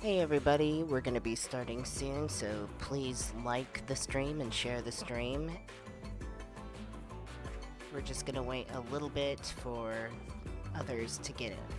Hey everybody, we're going to be starting soon, so please like the stream and share the stream. We're just going to wait a little bit for others to get in.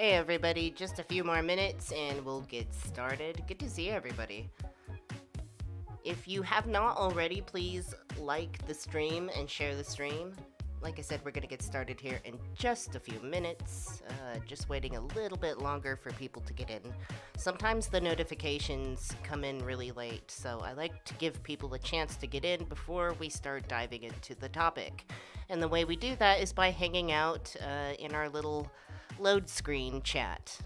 Hey everybody, just a few more minutes and we'll get started. Good to see everybody. If you have not already, please like the stream and share the stream. Like I said, we're going to get started here in just a few minutes. Just waiting a little bit longer for people to get in. Sometimes the notifications come in really late, so I like to give people a chance to get in before we start diving into the topic. And the way we do that is by hanging out in our little load screen chat.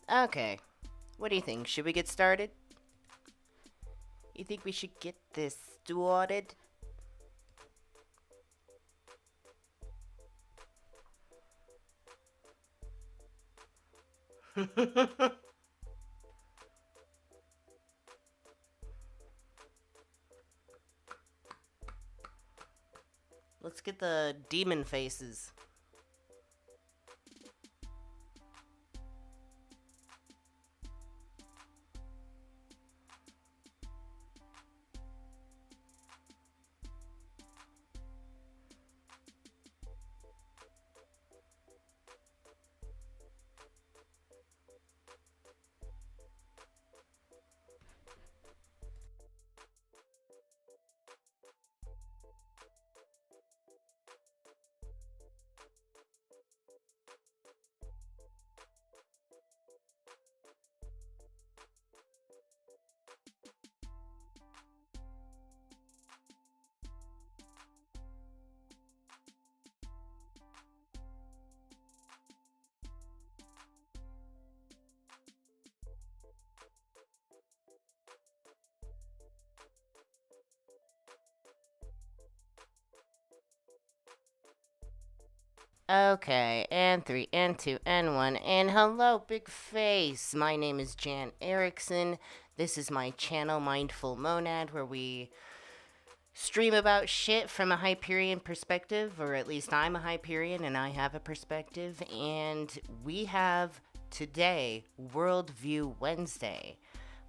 Okay, what do you think? Should we get started? You think we should get this started? Let's get the demon faces. Okay, and three, and two, and one, and hello, big face. My name is Jan Erickson. This is my channel, Mindful Monad, where we stream about shit from a Hyperion perspective, or at least I'm a Hyperion and I have a perspective. And we have today Worldview Wednesday,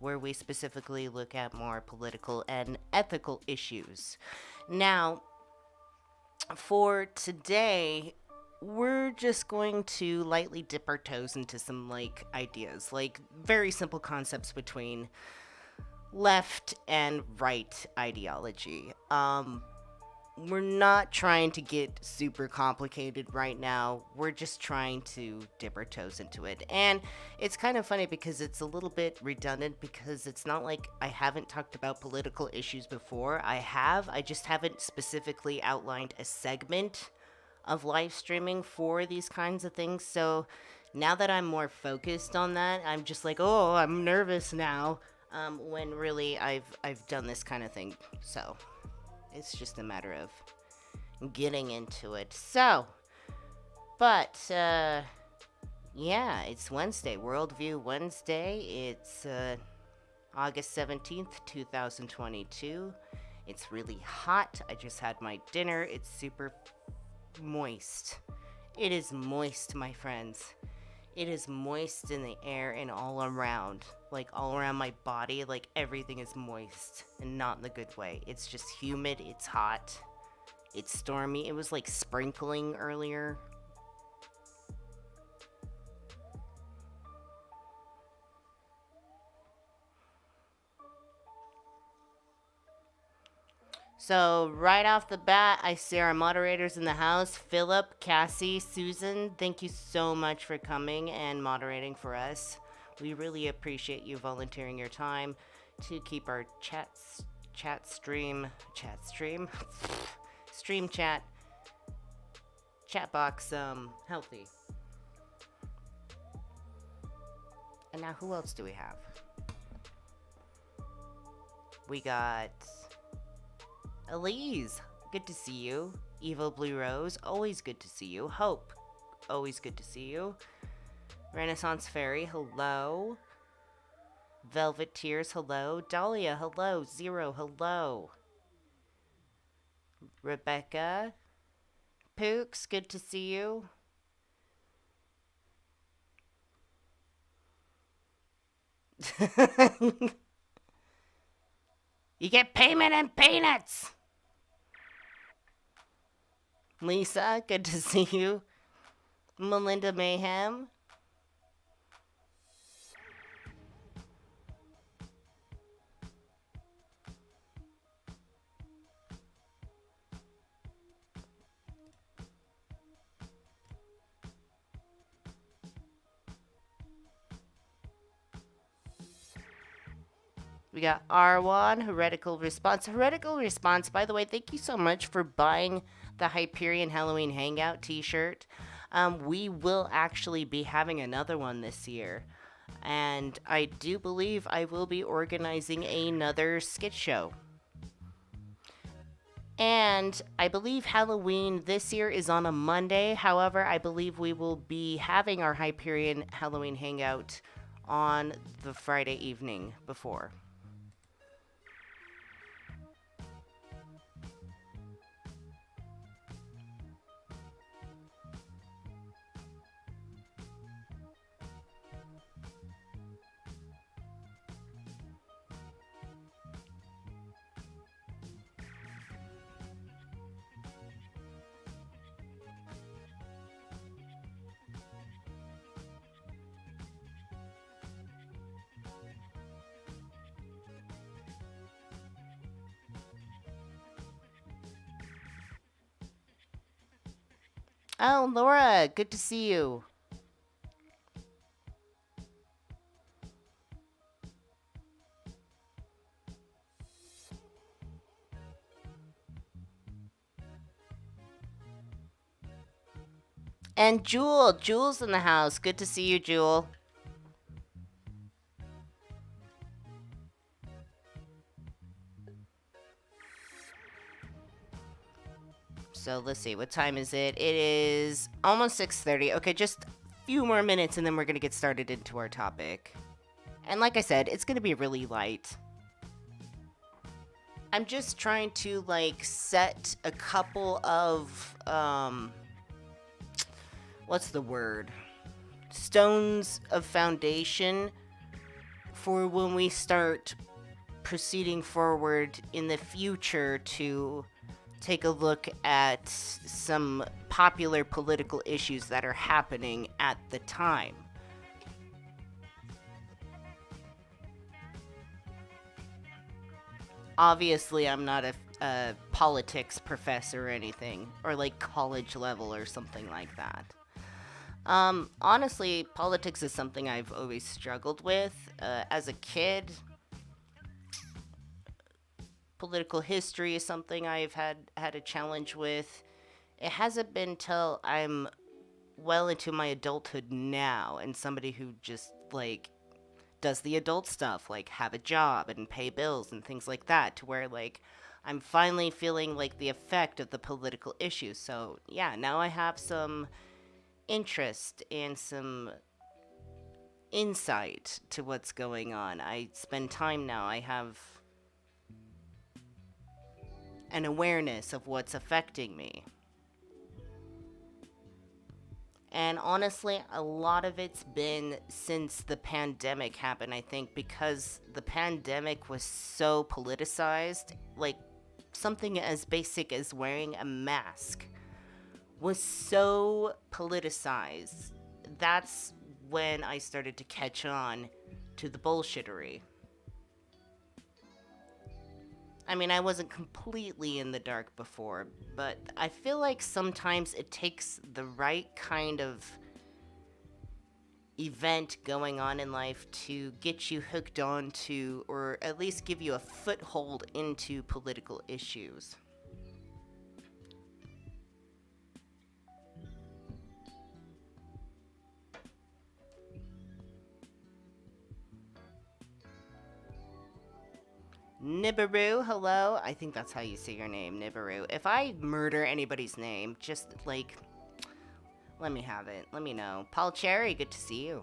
where we specifically look at more political and ethical issues. Now, for today, we're just going to lightly dip our toes into some ideas, like very simple concepts between left and right ideology. We're not trying to get super complicated right now. We're just trying to dip our toes into it. And it's kind of funny because it's a little bit redundant because it's not like I haven't talked about political issues before. I just haven't specifically outlined a segment of live streaming for these kinds of things. So now that I'm more focused on that, I'm just like, oh, I'm nervous now. When really I've done this kind of thing. So it's just a matter of getting into it. So, but yeah, it's Wednesday, Worldview Wednesday. It's August 17th, 2022. It's really hot. I just had my dinner. It's super moist. It is moist, my friends. It is moist in the air and all around. Like, all around my body, like, everything is moist. And not in the good way. It's just humid, it's hot, it's stormy. It was, like, sprinkling earlier. So, right off the bat, I see our moderators in the house. Philip, Cassie, Susan, thank you so much for coming and moderating for us. We really appreciate you volunteering your time to keep our stream chat box healthy. And now who else do we have? We got Elise, good to see you. Evil Blue Rose, always good to see you. Hope, always good to see you. Renaissance Fairy, hello. Velvet Tears, hello. Dahlia, hello. Zero, hello. Rebecca. Pooks, good to see you. You get payment and peanuts. Lisa, good to see you. Melinda Mayhem. We got R1, Heretical Response. Heretical Response, by the way, thank you so much for buying the Hyperion Halloween Hangout t-shirt. We will actually be having another one this year. And I do believe I will be organizing another skit show. And I believe Halloween this year is on a Monday. However, I believe we will be having our Hyperion Halloween hangout on the Friday evening before. Oh, Laura, good to see you. And Jules in the house. Good to see you, Jewel. So let's see, what time is it? It is almost 6:30. Okay, just a few more minutes and then we're gonna get started into our topic. And like I said, it's gonna be really light. I'm just trying to like set a couple of what's the word? Stones of foundation for when we start proceeding forward in the future to take a look at some popular political issues that are happening at the time. Obviously, I'm not a politics professor or anything, or like college level or something like that. Honestly, politics is something I've always struggled with. As a kid, political history is something I've had a challenge with. It hasn't been till I'm well into my adulthood now and somebody who just like does the adult stuff, like have a job and pay bills and things like that, to where like I'm finally feeling like the effect of the political issues. So, yeah, now I have some interest and some insight to what's going on. I spend time now. I have an awareness of what's affecting me. And honestly, a lot of it's been since the pandemic happened, I think, because the pandemic was so politicized. Like, something as basic as wearing a mask was so politicized. That's when I started to catch on to the bullshittery. I mean, I wasn't completely in the dark before, but I feel like sometimes it takes the right kind of event going on in life to get you hooked on to, or at least give you a foothold into political issues. Nibiru, hello. I think that's how you say your name, Nibiru. If I murder anybody's name, just like, let me have it. Let me know. Paul Cherry, good to see you.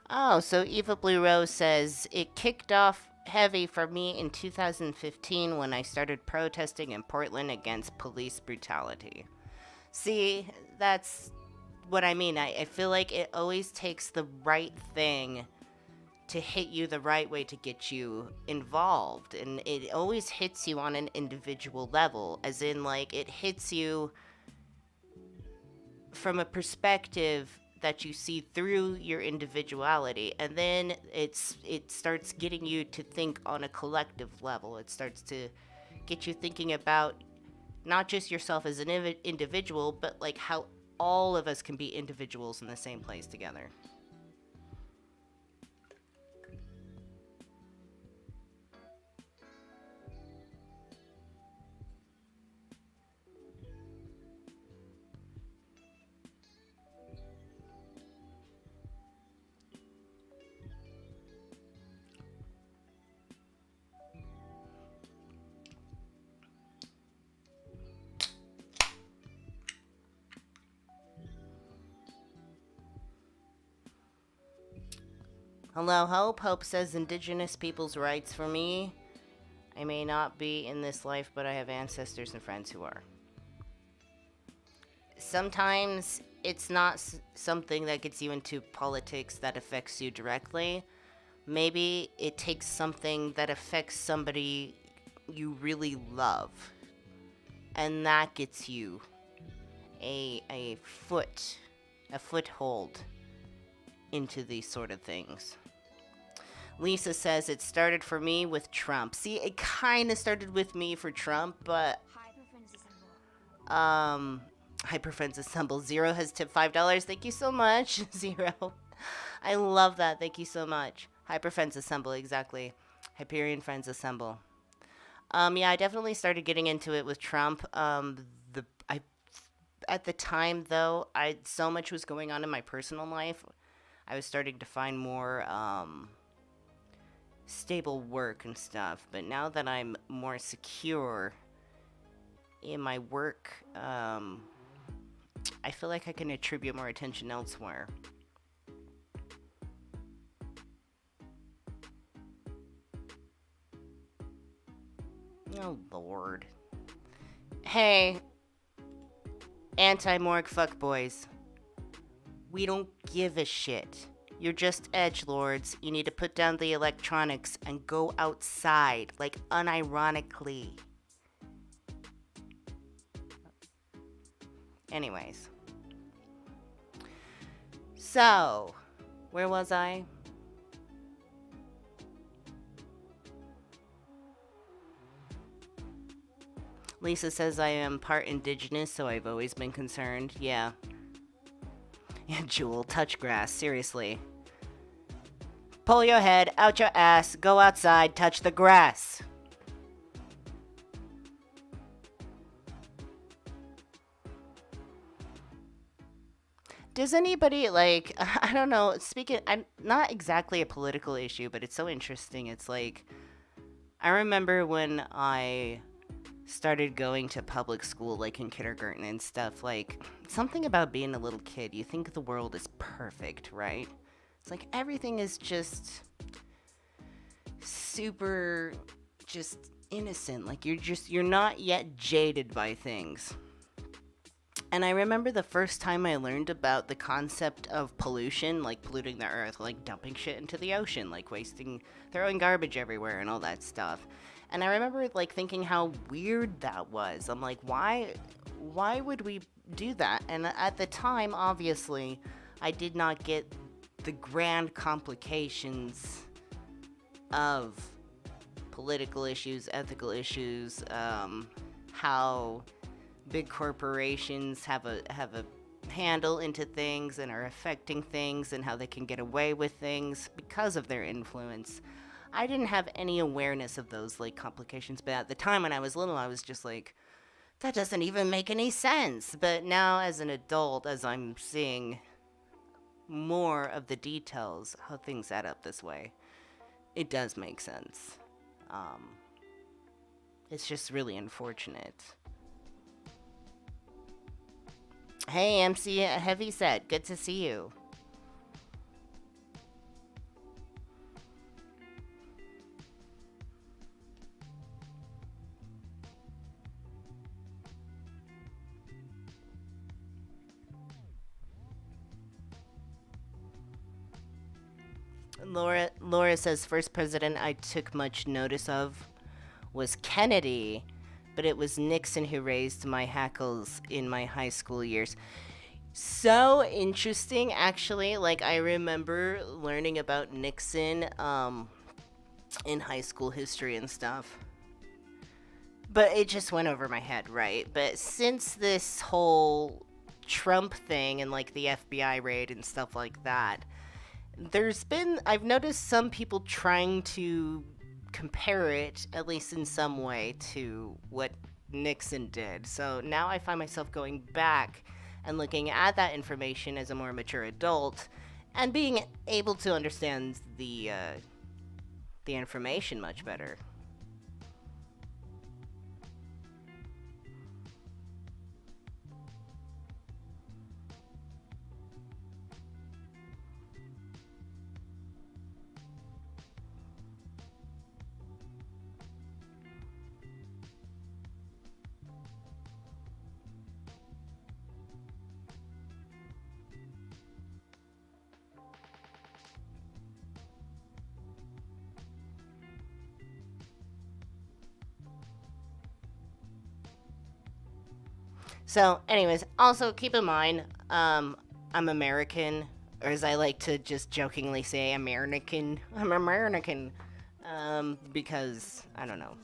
Oh, so Eva Blue Rose says, it kicked off heavy for me in 2015 when I started protesting in Portland against police brutality. See, that's what I mean. I feel like it always takes the right thing to hit you the right way to get you involved. And it always hits you on an individual level, as in, like, it hits you from a perspective that you see through your individuality, and then it starts getting you to think on a collective level. It starts to get you thinking about not just yourself as an individual, but like how all of us can be individuals in the same place together. Hello, Hope. Hope says Indigenous people's rights for me. I may not be in this life, but I have ancestors and friends who are. Sometimes it's not something that gets you into politics that affects you directly. Maybe it takes something that affects somebody you really love, and that gets you a foothold into these sort of things. Lisa says it started for me with Trump. See, it kind of started with me for Trump, but Hyperfriends Assemble. Zero has tipped $5. Thank you so much, Zero. I love that. Thank you so much. Hyperfriends Assemble, exactly. Hyperion Friends Assemble. Yeah, I definitely started getting into it with Trump. At the time though, so much was going on in my personal life. I was starting to find more stable work and stuff. But now that I'm more secure in my work, I feel like I can attribute more attention elsewhere. Oh, Lord. Hey, anti-morgue fuckboys. We don't give a shit. You're just edgelords. You need to put down the electronics and go outside, like, unironically. Anyways. So, where was I? Lisa says I am part indigenous, so I've always been concerned. Yeah. Yeah, Jewel, touch grass, seriously. Pull your head out your ass, go outside, touch the grass. Does anybody, like, I don't know, I'm not exactly a political issue, but it's so interesting. It's like, I remember when I started going to public school, like in kindergarten and stuff, like, something about being a little kid, you think the world is perfect, right? It's like everything is just super just innocent, like you're not yet jaded by things. And I remember the first time I learned about the concept of pollution, like polluting the earth, like dumping shit into the ocean, like throwing garbage everywhere and all that stuff. And I remember, like, thinking how weird that was. I'm like, why would we do that? And at the time, obviously, I did not get the grand complications of political issues, ethical issues, how big corporations have a handle into things and are affecting things and how they can get away with things because of their influence. I didn't have any awareness of those, like, complications, but at the time when I was little, I was just like, that doesn't even make any sense. But now, as an adult, as I'm seeing more of the details, how things add up this way, it does make sense. It's just really unfortunate. Hey, MC Heavyset, good to see you. Laura says first president I took much notice of was Kennedy, but it was Nixon who raised my hackles in my high school years. So interesting, actually. Like, I remember learning about Nixon in high school history and stuff. But it just went over my head, right? But since this whole Trump thing and like the FBI raid and stuff like that, I've noticed some people trying to compare it, at least in some way, to what Nixon did. So now I find myself going back and looking at that information as a more mature adult and being able to understand the information much better. So, anyways, also keep in mind, I'm American, or as I like to just jokingly say, American. I'm American, because I don't know.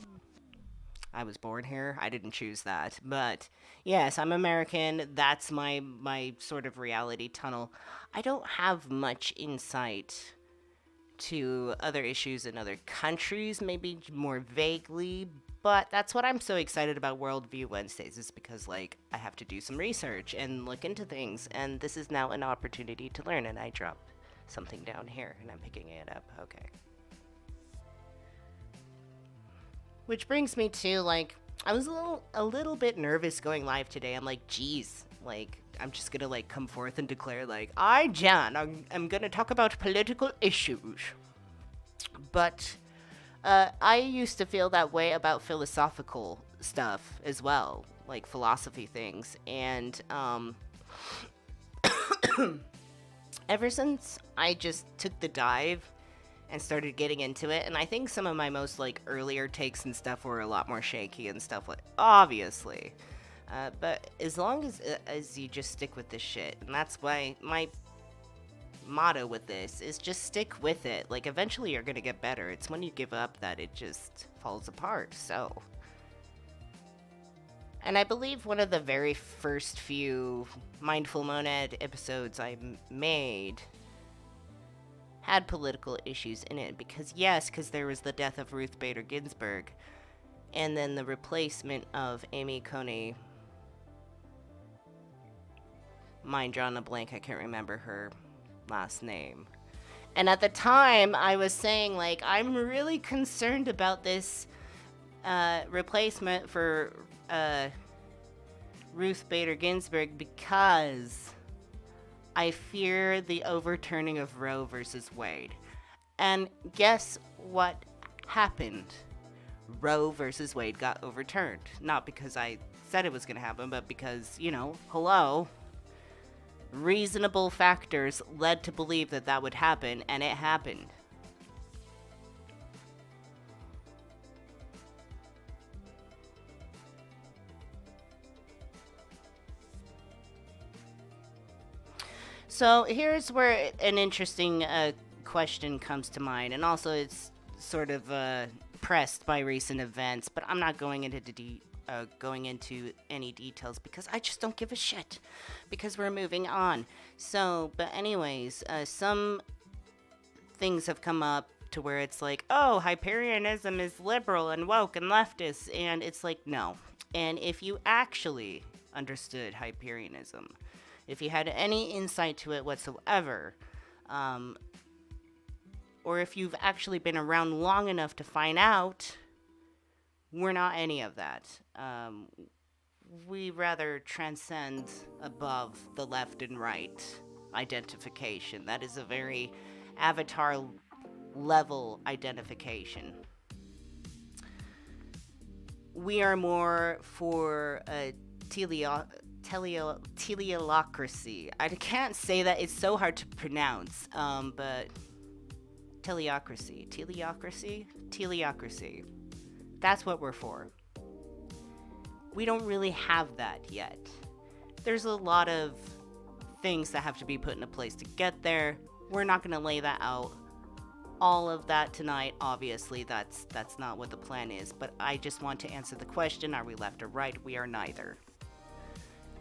I was born here. I didn't choose that, but yes, I'm American. That's my sort of reality tunnel. I don't have much insight to other issues in other countries, maybe more vaguely, but that's what I'm so excited about Worldview Wednesdays, is because, like, I have to do some research and look into things, and this is now an opportunity to learn, and I drop something down here, and I'm picking it up. Okay. Which brings me to, like, I was a little bit nervous going live today. I'm like, geez, like, I'm just gonna, like, come forth and declare, like, I'm gonna talk about political issues. But I used to feel that way about philosophical stuff as well, like philosophy things. And ever since I just took the dive and started getting into it, and I think some of my most like earlier takes and stuff were a lot more shaky and stuff, like obviously. But as long as you just stick with this shit, and that's why my motto with this is just stick with it. Like, eventually you're gonna get better. It's when you give up that it just falls apart. So, and I believe one of the very first few Mindful Monad episodes I made had political issues in it, because there was the death of Ruth Bader Ginsburg, and then the replacement of Amy Coney. Mind drawn a blank, I can't remember her last name. And at the time, I was saying, like, I'm really concerned about this replacement for Ruth Bader Ginsburg, because I fear the overturning of Roe versus Wade. And guess what happened? Roe versus Wade got overturned. Not because I said it was going to happen, but because, hello, reasonable factors led to believe that that would happen, and it happened. So here's where an interesting question comes to mind, and also it's sort of pressed by recent events, but I'm not going into any details because I just don't give a shit, because we're moving on. So, but anyways, some things have come up to where it's like, oh, Hyperianism is liberal and woke and leftist, and it's like, no. And if you actually understood Hyperianism, if you had any insight to it whatsoever, or if you've actually been around long enough to find out, we're not any of that. We rather transcend above the left and right identification. That is a very avatar level identification. We are more for a teleocracy. I can't say that, it's so hard to pronounce, but teleocracy. That's what we're for. We don't really have that yet. There's a lot of things that have to be put into place to get there. We're not going to lay that out all of that tonight. Obviously, that's not what the plan is, but I just want to answer the question, are we left or right? We are neither.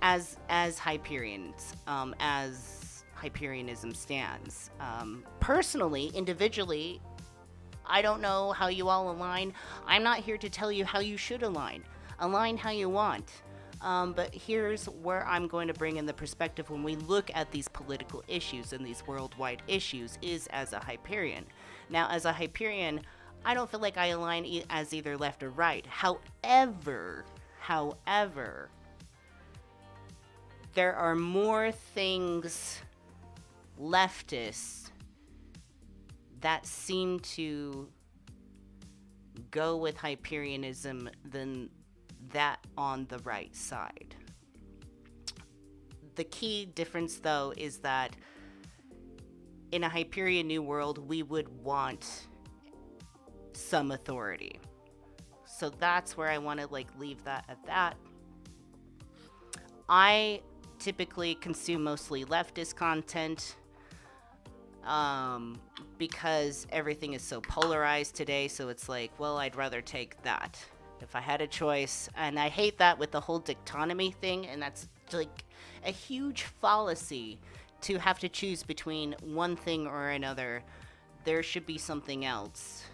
As Hyperians, as Hyperianism stands. Personally, individually, I don't know how you all align. I'm not here to tell you how you should align. Align how you want. But here's where I'm going to bring in the perspective when we look at these political issues and these worldwide issues is as a Hyperion. Now, as a Hyperion, I don't feel like I align as either left or right. However, there are more things leftists that seem to go with Hyperianism than that on the right side. The key difference, though, is that in a Hyperion New World, we would want some authority. So that's where I want to leave that at that. I typically consume mostly leftist content because everything is so polarized today, so it's well, I'd rather take that if I had a choice. And I hate that with the whole dichotomy thing, and that's a huge fallacy to have to choose between one thing or another. There should be something else.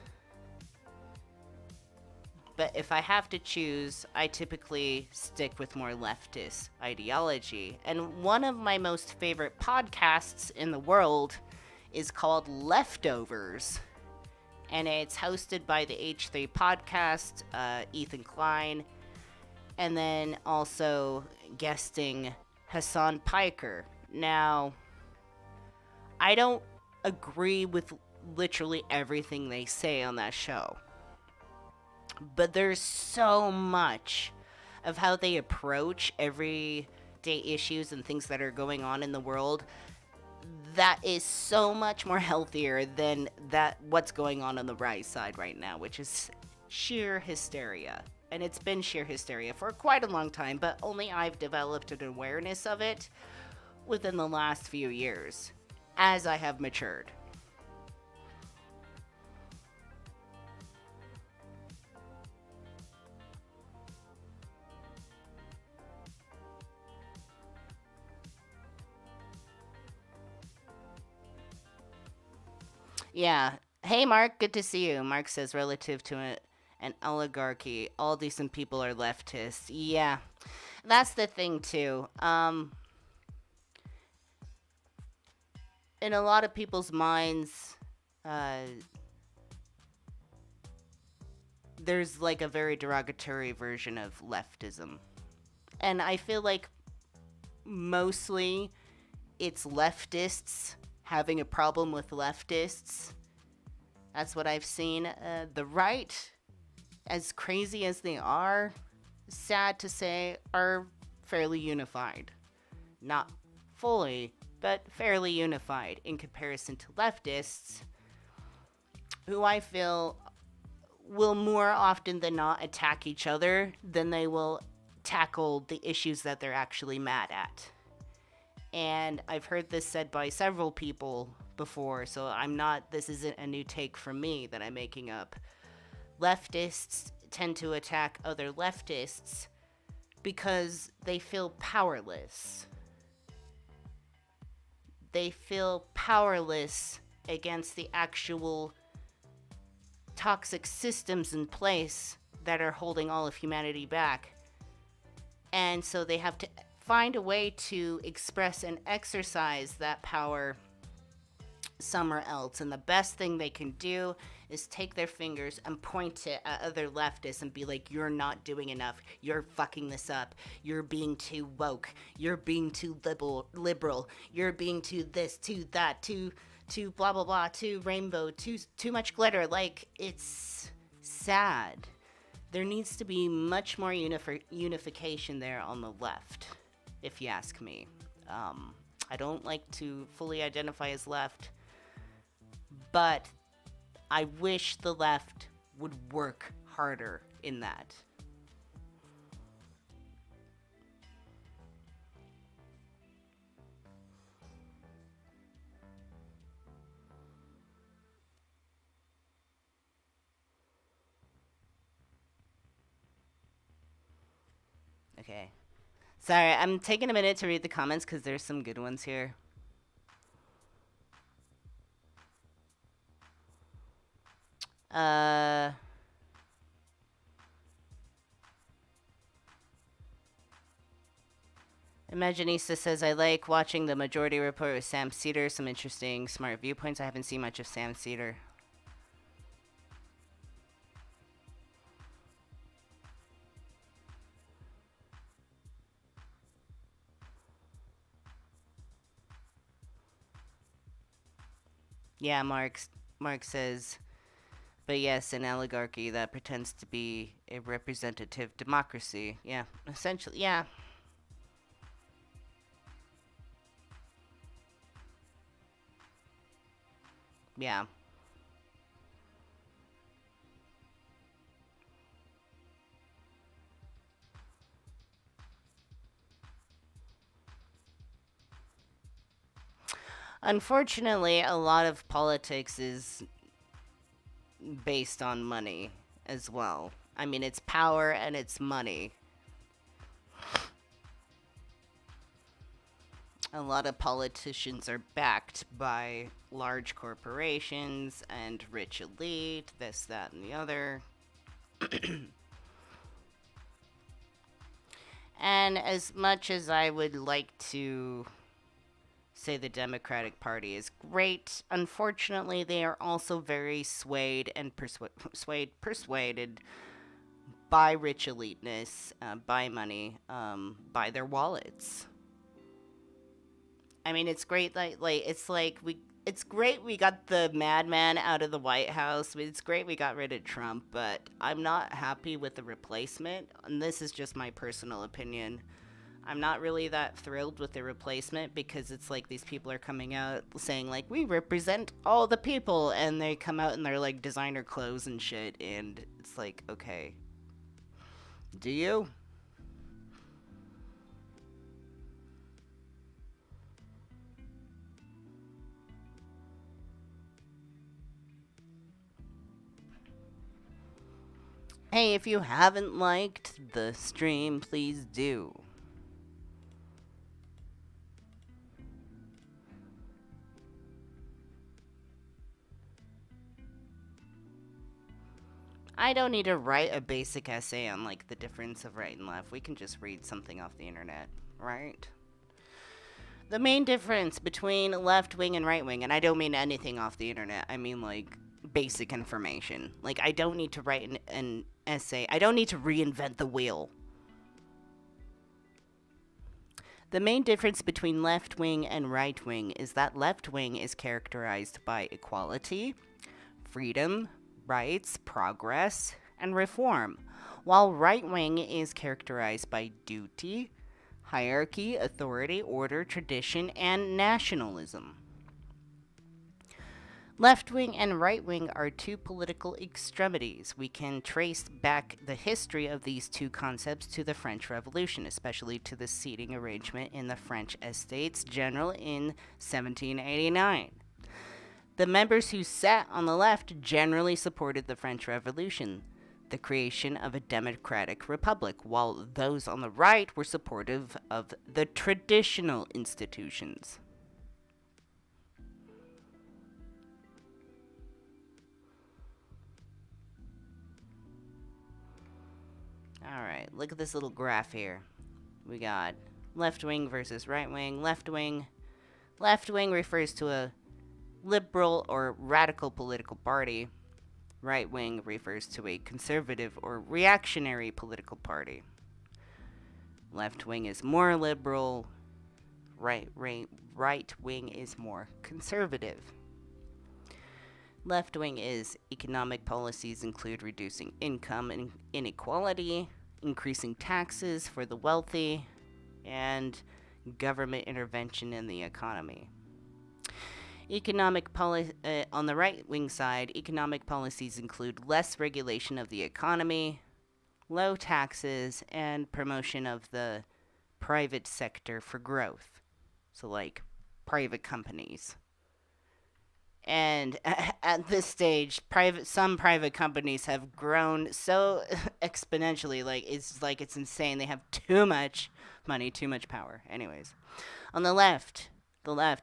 But if I have to choose, I typically stick with more leftist ideology. And one of my most favorite podcasts in the world is called Leftovers. And it's hosted by the H3 podcast, Ethan Klein, and then also guesting Hassan Piker. Now, I don't agree with literally everything they say on that show, but there's so much of how they approach everyday issues and things that are going on in the world that is so much more healthier than what's going on the right side right now, which is sheer hysteria. And it's been sheer hysteria for quite a long time, but only I've developed an awareness of it within the last few years as I have matured. Yeah. Hey, Mark. Good to see you. Mark says, relative to an oligarchy, all decent people are leftists. Yeah. That's the thing, too. In a lot of people's minds, there's a very derogatory version of leftism. And I feel like mostly it's leftists having a problem with leftists. That's what I've seen. The right, as crazy as they are, sad to say, are fairly unified. Not fully, but fairly unified in comparison to leftists, who I feel will more often than not attack each other than they will tackle the issues that they're actually mad at. And I've heard this said by several people before, so this isn't a new take from me that I'm making up. Leftists tend to attack other leftists because they feel powerless. They feel powerless against the actual toxic systems in place that are holding all of humanity back. And so they have to find a way to express and exercise that power somewhere else. And the best thing they can do is take their fingers and point it at other leftists and be like, you're not doing enough. You're fucking this up. You're being too woke. You're being too liberal. You're being too this, too that, too blah, blah, blah, too rainbow, too much glitter. It's sad. There needs to be much more unification there on the left, if you ask me. I don't like to fully identify as left, but I wish the left would work harder in that. Okay. Sorry, I'm taking a minute to read the comments because there's some good ones here. Imaginista says, I like watching the Majority Report with Sam Cedar. Some interesting, smart viewpoints. I haven't seen much of Sam Cedar. Yeah, Mark says, but yes, an oligarchy that pretends to be a representative democracy. Yeah, essentially, yeah. Yeah. Unfortunately, a lot of politics is based on money as well. I mean, it's power and it's money. A lot of politicians are backed by large corporations and rich elite, this, that, and the other. And as much as I would like to say the Democratic Party is great, unfortunately, they are also very swayed and persuaded by rich eliteness, by money, by their wallets. I mean, it's great. It's great we got the madman out of the White House. It's great we got rid of Trump, but I'm not happy with the replacement. And this is just my personal opinion. I'm not really that thrilled with the replacement because it's like these people are coming out saying like we represent all the people, and they come out in their like designer clothes and shit, and it's like, okay, do you? Hey, if you haven't liked the stream, please do. I don't need to write a basic essay on like the difference of right and left. We can just read something off the internet, right? The main difference between left wing and right wing, and I don't mean anything off the internet, I mean like basic information. Like, I don't need to write an essay, I don't need to reinvent the wheel. The main difference between left wing and right wing is that left wing is characterized by equality, freedom, rights, progress, and reform, while right wing is characterized by duty, hierarchy, authority, order, tradition, and nationalism. Left wing and right wing are two political extremities. We can trace back the history of these two concepts to the French Revolution, especially to the seating arrangement in the French Estates General in 1789. The members who sat on the left generally supported the French Revolution, the creation of a democratic republic, while those on the right were supportive of the traditional institutions. Alright, look at this little graph here. We got left wing versus right wing. Left wing refers to a liberal or radical political party. Right wing refers to a conservative or reactionary political party. Left wing is more liberal, right wing is more conservative. Left wing is economic policies include reducing income and inequality, increasing taxes for the wealthy, and government intervention in the economy. On the right wing side, economic policies include less regulation of the economy, low taxes, and promotion of the private sector for growth. So, like, private companies. And at this stage, some private companies have grown so exponentially, like it's insane. They have too much money, too much power. Anyways, on the left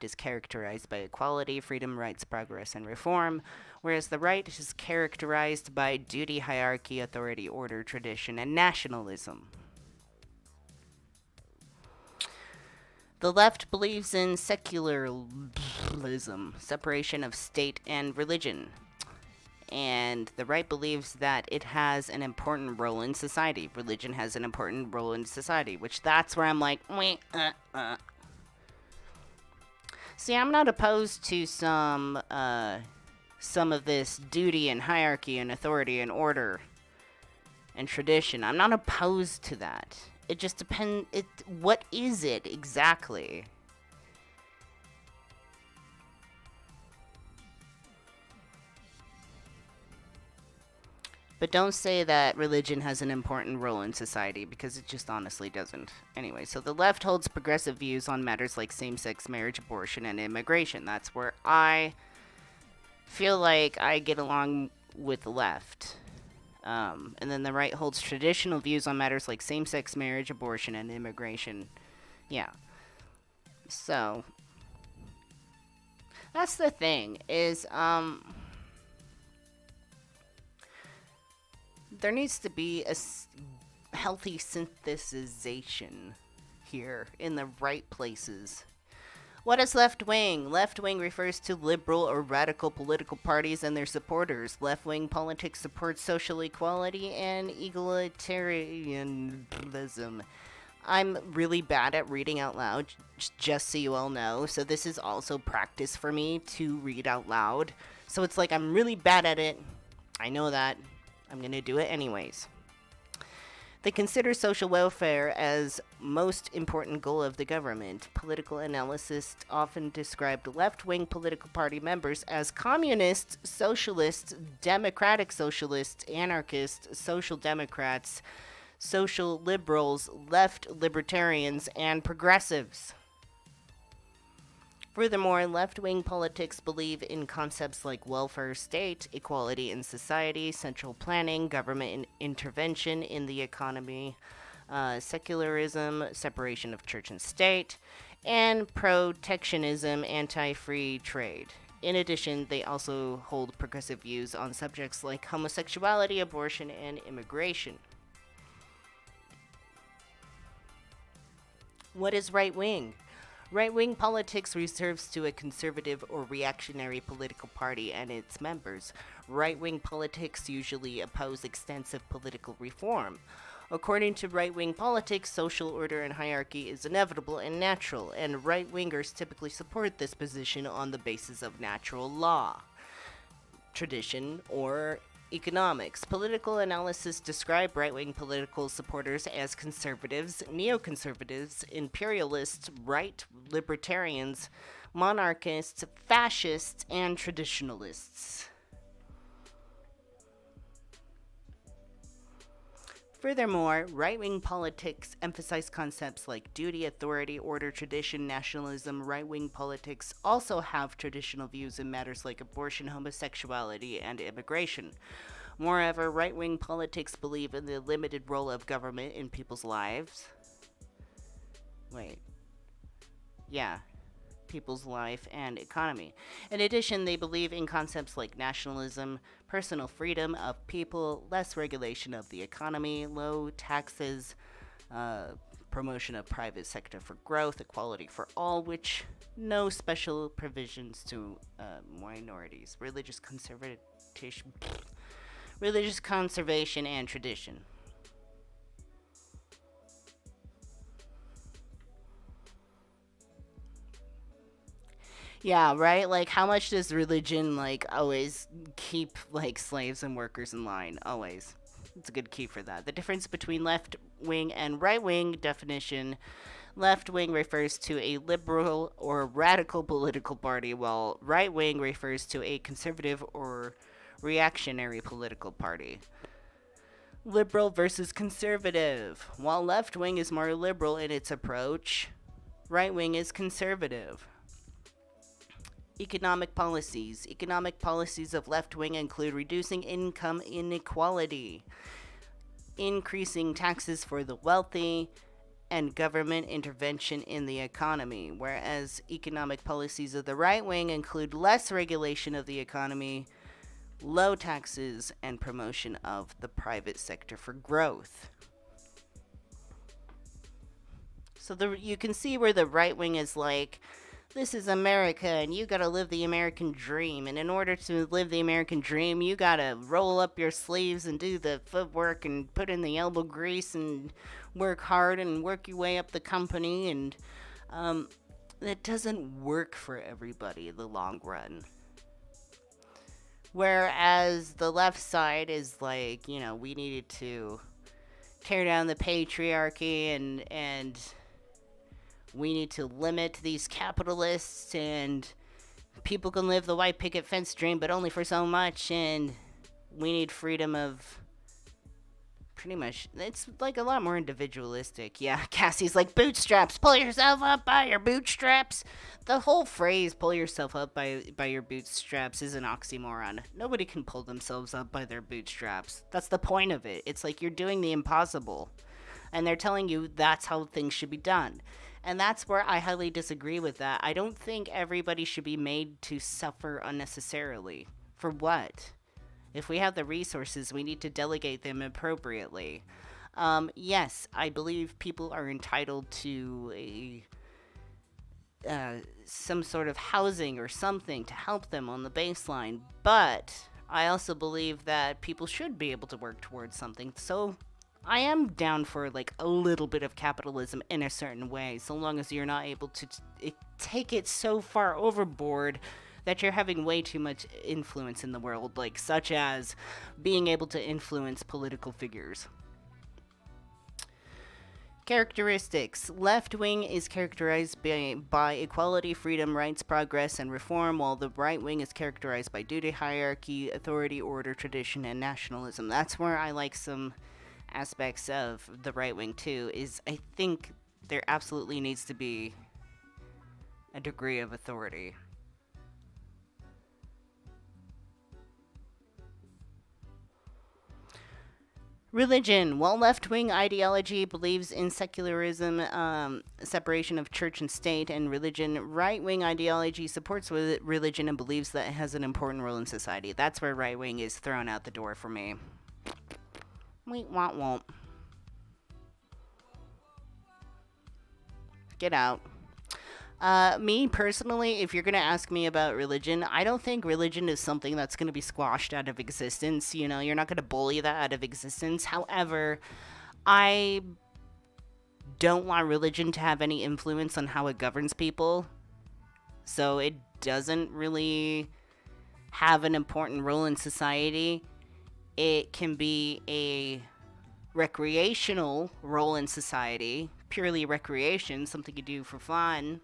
is characterized by equality, freedom, rights, progress, and reform, whereas the right is characterized by duty, hierarchy, authority, order, tradition, and nationalism. The left believes in secularism, separation of state and religion. And the right believes that it has an important role in society. Religion has an important role in society, which that's where I'm like, See, I'm not opposed to some of this duty and hierarchy and authority and order and tradition. I'm not opposed to that. It just depends. What is it exactly? But don't say that religion has an important role in society, because it just honestly doesn't. Anyway, so the left holds progressive views on matters like same-sex marriage, abortion, and immigration. That's where I feel like I get along with the left. And then the right holds traditional views on matters like same-sex marriage, abortion, and immigration. Yeah. So, that's the thing, is, there needs to be a healthy synthesization here in the right places. What is left wing? Left wing refers to liberal or radical political parties and their supporters. Left wing politics supports social equality and egalitarianism. I'm really bad at reading out loud, just so you all know. So this is also practice for me to read out loud. So it's like I'm really bad at it. I know that. I'm going to do it anyways. They consider social welfare as most important goal of the government. Political analysts often described left-wing political party members as communists, socialists, democratic socialists, anarchists, social democrats, social liberals, left libertarians, and progressives. Furthermore, left-wing politics believe in concepts like welfare state, equality in society, central planning, government intervention in the economy, secularism, separation of church and state, and protectionism, anti-free trade. In addition, they also hold progressive views on subjects like homosexuality, abortion, and immigration. What is right-wing? Right-wing politics reserves to a conservative or reactionary political party and its members. Right-wing politics usually oppose extensive political reform. According to right-wing politics, social order and hierarchy is inevitable and natural, and right-wingers typically support this position on the basis of natural law, tradition, or economics. Political analysis describe right-wing political supporters as conservatives, neoconservatives, imperialists, right libertarians, monarchists, fascists, and traditionalists. Furthermore, right-wing politics emphasize concepts like duty, authority, order, tradition, nationalism. Right-wing politics also have traditional views in matters like abortion, homosexuality, and immigration. Moreover, right-wing politics believe in the limited role of government in people's lives. People's life and economy. In addition, they believe in concepts like nationalism, personal freedom of people, less regulation of the economy, low taxes, promotion of private sector for growth, equality for all, which no special provisions to minorities, religious conservation and tradition. Yeah, right? Like, how much does religion, like, always keep, like, slaves and workers in line? Always. It's a good key for that. The difference between left wing and right wing definition: left wing refers to a liberal or radical political party, while right wing refers to a conservative or reactionary political party. Liberal versus conservative. While left wing is more liberal in its approach, right wing is conservative. Economic policies. Economic policies of left wing include reducing income inequality, increasing taxes for the wealthy, and government intervention in the economy, whereas economic policies of the right wing include less regulation of the economy, low taxes, and promotion of the private sector for growth. So you can see where the right wing is like, this is America and you gotta live the American dream. And in order to live the American dream, you gotta roll up your sleeves and do the footwork and put in the elbow grease and work hard and work your way up the company. And that doesn't work for everybody in the long run. Whereas the left side is like, we needed to tear down the patriarchy and we need to limit these capitalists, and people can live the white picket fence dream, but only for so much, and we need freedom of pretty much, it's like a lot more individualistic. Yeah, Cassie's like, bootstraps, pull yourself up by your bootstraps. The whole phrase, pull yourself up by your bootstraps, is an oxymoron. Nobody can pull themselves up by their bootstraps. That's the point of it. It's like you're doing the impossible, and they're telling you that's how things should be done. And that's where I highly disagree with that. I don't think everybody should be made to suffer unnecessarily. For what? If we have the resources, we need to delegate them appropriately. Yes, I believe people are entitled to some sort of housing or something to help them on the baseline. But I also believe that people should be able to work towards something. So I am down for like a little bit of capitalism in a certain way, so long as you're not able to take it so far overboard that you're having way too much influence in the world, like such as being able to influence political figures. Characteristics. Left wing is characterized by equality, freedom, rights, progress, and reform, while the right wing is characterized by duty, hierarchy, authority, order, tradition, and nationalism. That's where I like some aspects of the right wing too, is I think there absolutely needs to be a degree of authority. Religion. While left-wing ideology believes in secularism, separation of church and state, and religion, right-wing ideology supports religion and believes that it has an important role in society. That's where right-wing is thrown out the door for me. Won't. Get out. Me personally, if you're gonna ask me about religion, I don't think religion is something that's gonna be squashed out of existence. You're not gonna bully that out of existence. However, I don't want religion to have any influence on how it governs people. So it doesn't really have an important role in society. It can be a recreational role in society, purely recreation, something you do for fun.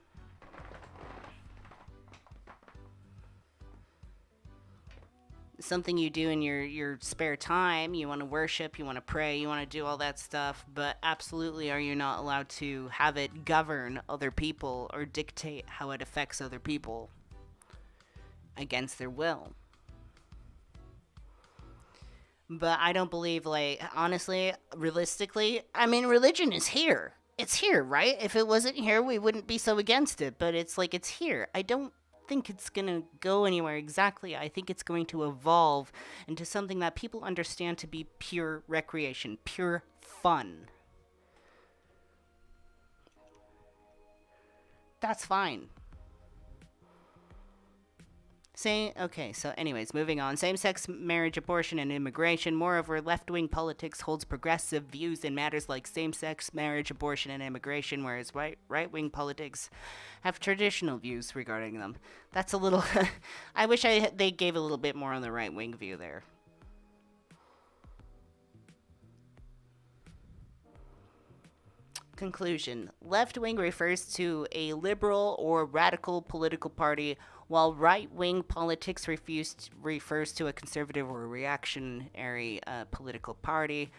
Something you do in your spare time. You want to worship, you want to pray, you want to do all that stuff, but absolutely are you not allowed to have it govern other people or dictate how it affects other people against their will. But I don't believe, honestly, realistically, I mean, religion is here. It's here, right? If it wasn't here, we wouldn't be so against it, but it's like it's here. I don't think it's gonna go anywhere exactly. I think it's going to evolve into something that people understand to be pure recreation, pure fun. That's fine. Okay, so anyways, moving on. Same-sex marriage, abortion, and immigration. Moreover, left-wing politics holds progressive views in matters like same-sex marriage, abortion, and immigration, whereas right-wing politics have traditional views regarding them. That's a little... I wish they gave a little bit more on the right-wing view there. Conclusion. Left-wing refers to a liberal or radical political party, while right-wing politics refers to a conservative or reactionary political party.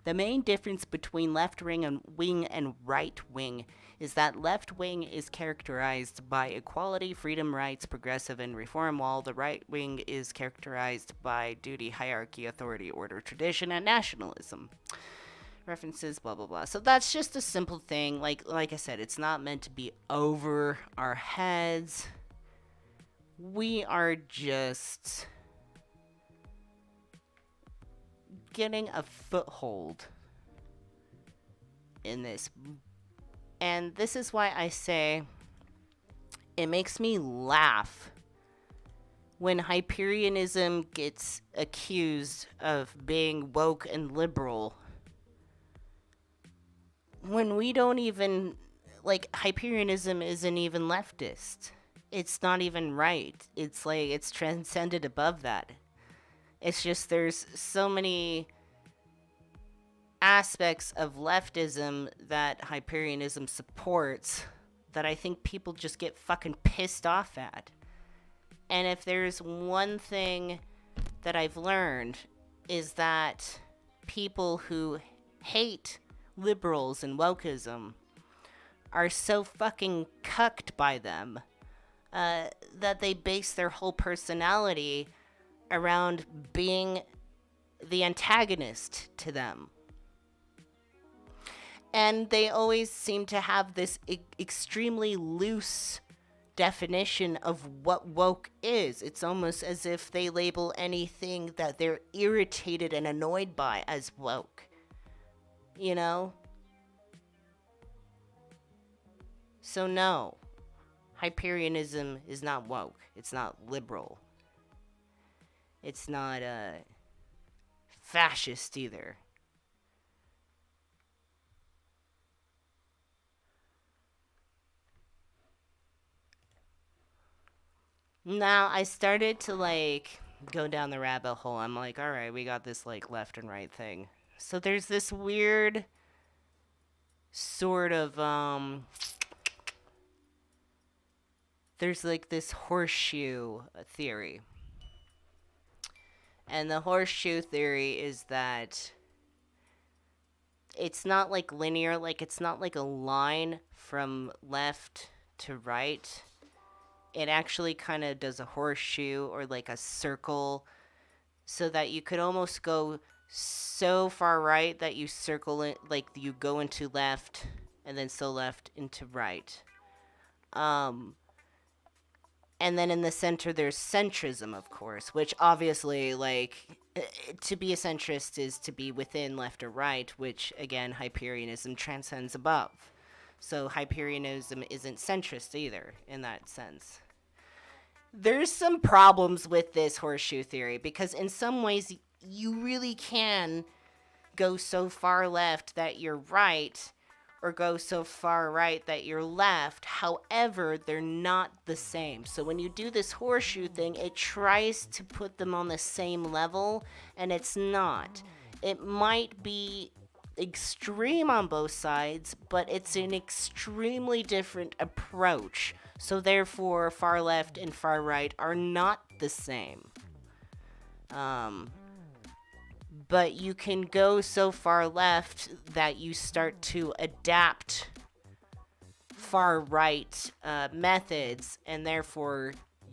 The main difference between left wing and right wing is that left wing is characterized by equality, freedom, rights, progressive, and reform, while the right wing is characterized by duty, hierarchy, authority, order, tradition, and nationalism. References, blah blah blah. So that's just a simple thing. Like I said, it's not meant to be over our heads. We are just getting a foothold in this. And this is why I say it makes me laugh when Hyperianism gets accused of being woke and liberal, when we don't even, like, Hyperianism isn't even leftist. It's not even right. It's like, it's transcended above that. It's just there's so many aspects of leftism that Hyperianism supports that I think people just get fucking pissed off at. And if there's one thing that I've learned is that people who hate liberals and wokeism are so fucking cucked by them that they base their whole personality around being the antagonist to them. And they always seem to have this extremely loose definition of what woke is. It's almost as if they label anything that they're irritated and annoyed by as woke. You know? So no, Hyperianism is not woke. It's not liberal. It's not fascist either. Now, I started to, like, go down the rabbit hole. I'm like, alright, we got this, like, left and right thing. So there's this weird sort of, there's, like, this horseshoe theory. And the horseshoe theory is that it's not, like, linear. Like, it's not, like, a line from left to right. It actually kind of does a horseshoe or like a circle so that you could almost go so far right that you circle it, like you go into left and then so left into right. And then in the center there's centrism, of course, which obviously, like, to be a centrist is to be within left or right, which again Hyperianism transcends above. So Hyperianism isn't centrist either, in that sense. There's some problems with this horseshoe theory, because in some ways you really can go so far left that you're right, or go so far right that you're left. However, they're not the same. So when you do this horseshoe thing, it tries to put them on the same level, and it's not. It might be extreme on both sides, but it's an extremely different approach. So therefore, far left and far right are not the same. But you can go so far left that you start to adapt far right methods, and therefore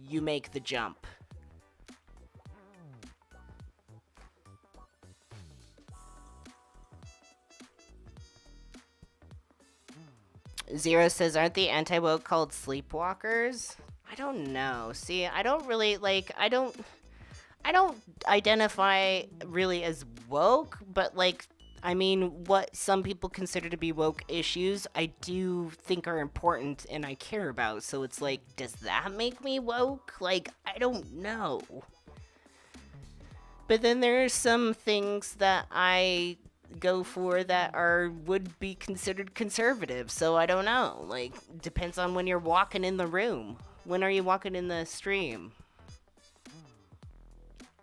you make the jump. Zero says, aren't the anti-woke called sleepwalkers? I don't know. See, I don't really, like, I don't identify really as woke, but, like, I mean, what some people consider to be woke issues, I do think are important and I care about. So it's like, does that make me woke? Like, I don't know. But then there are some things that I go for that would be considered conservative, so I don't know. Like, depends on when you're walking in the room. When are you walking in the stream?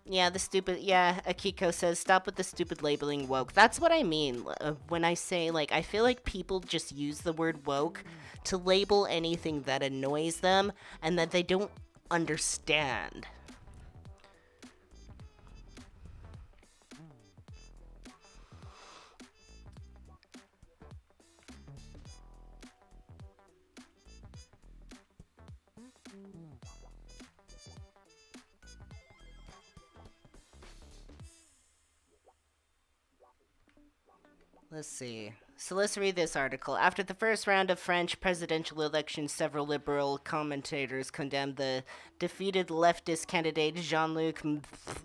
Yeah, Akiko says, stop with the stupid labeling woke. That's what I mean when I say, like, I feel like people just use the word woke to label anything that annoys them and that they don't understand. Let's see. So let's read this article. After the first round of French presidential elections, several liberal commentators condemned the defeated leftist candidate Jean-Luc,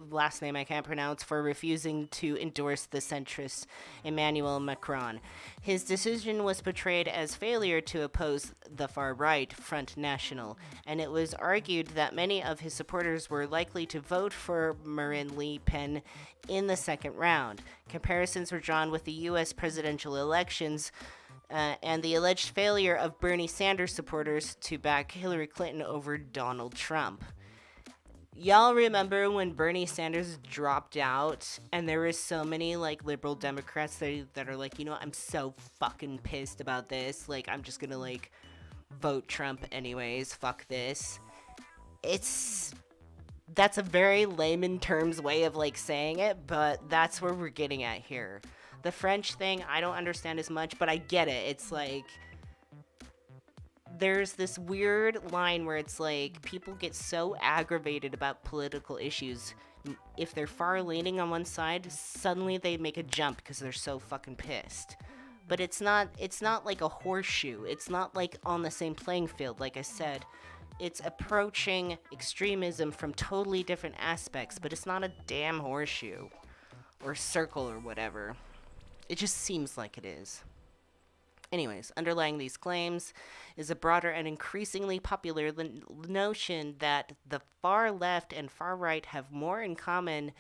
last name I can't pronounce, for refusing to endorse the centrist Emmanuel Macron. His decision was portrayed as failure to oppose the far-right Front National, and it was argued that many of his supporters were likely to vote for Marine Le Pen in the second round. Comparisons were drawn with the U.S. presidential elections and the alleged failure of Bernie Sanders supporters to back Hillary Clinton over Donald Trump. Y'all remember when Bernie Sanders dropped out and there were so many like liberal Democrats that are like, you know, I'm so fucking pissed about this. Like, I'm just gonna like vote Trump anyways. Fuck this. That's a very layman terms way of like saying it, but that's where we're getting at here. The French thing, I don't understand as much, but I get it. It's like there's this weird line where it's like people get so aggravated about political issues. If they're far leaning on one side, suddenly they make a jump because they're so fucking pissed. But it's not like a horseshoe. It's not like on the same playing field, like I said. It's approaching extremism from totally different aspects, but it's not a damn horseshoe or circle or whatever. It just seems like it is. Anyways, underlying these claims is a broader and increasingly popular notion that the far left and far right have more in common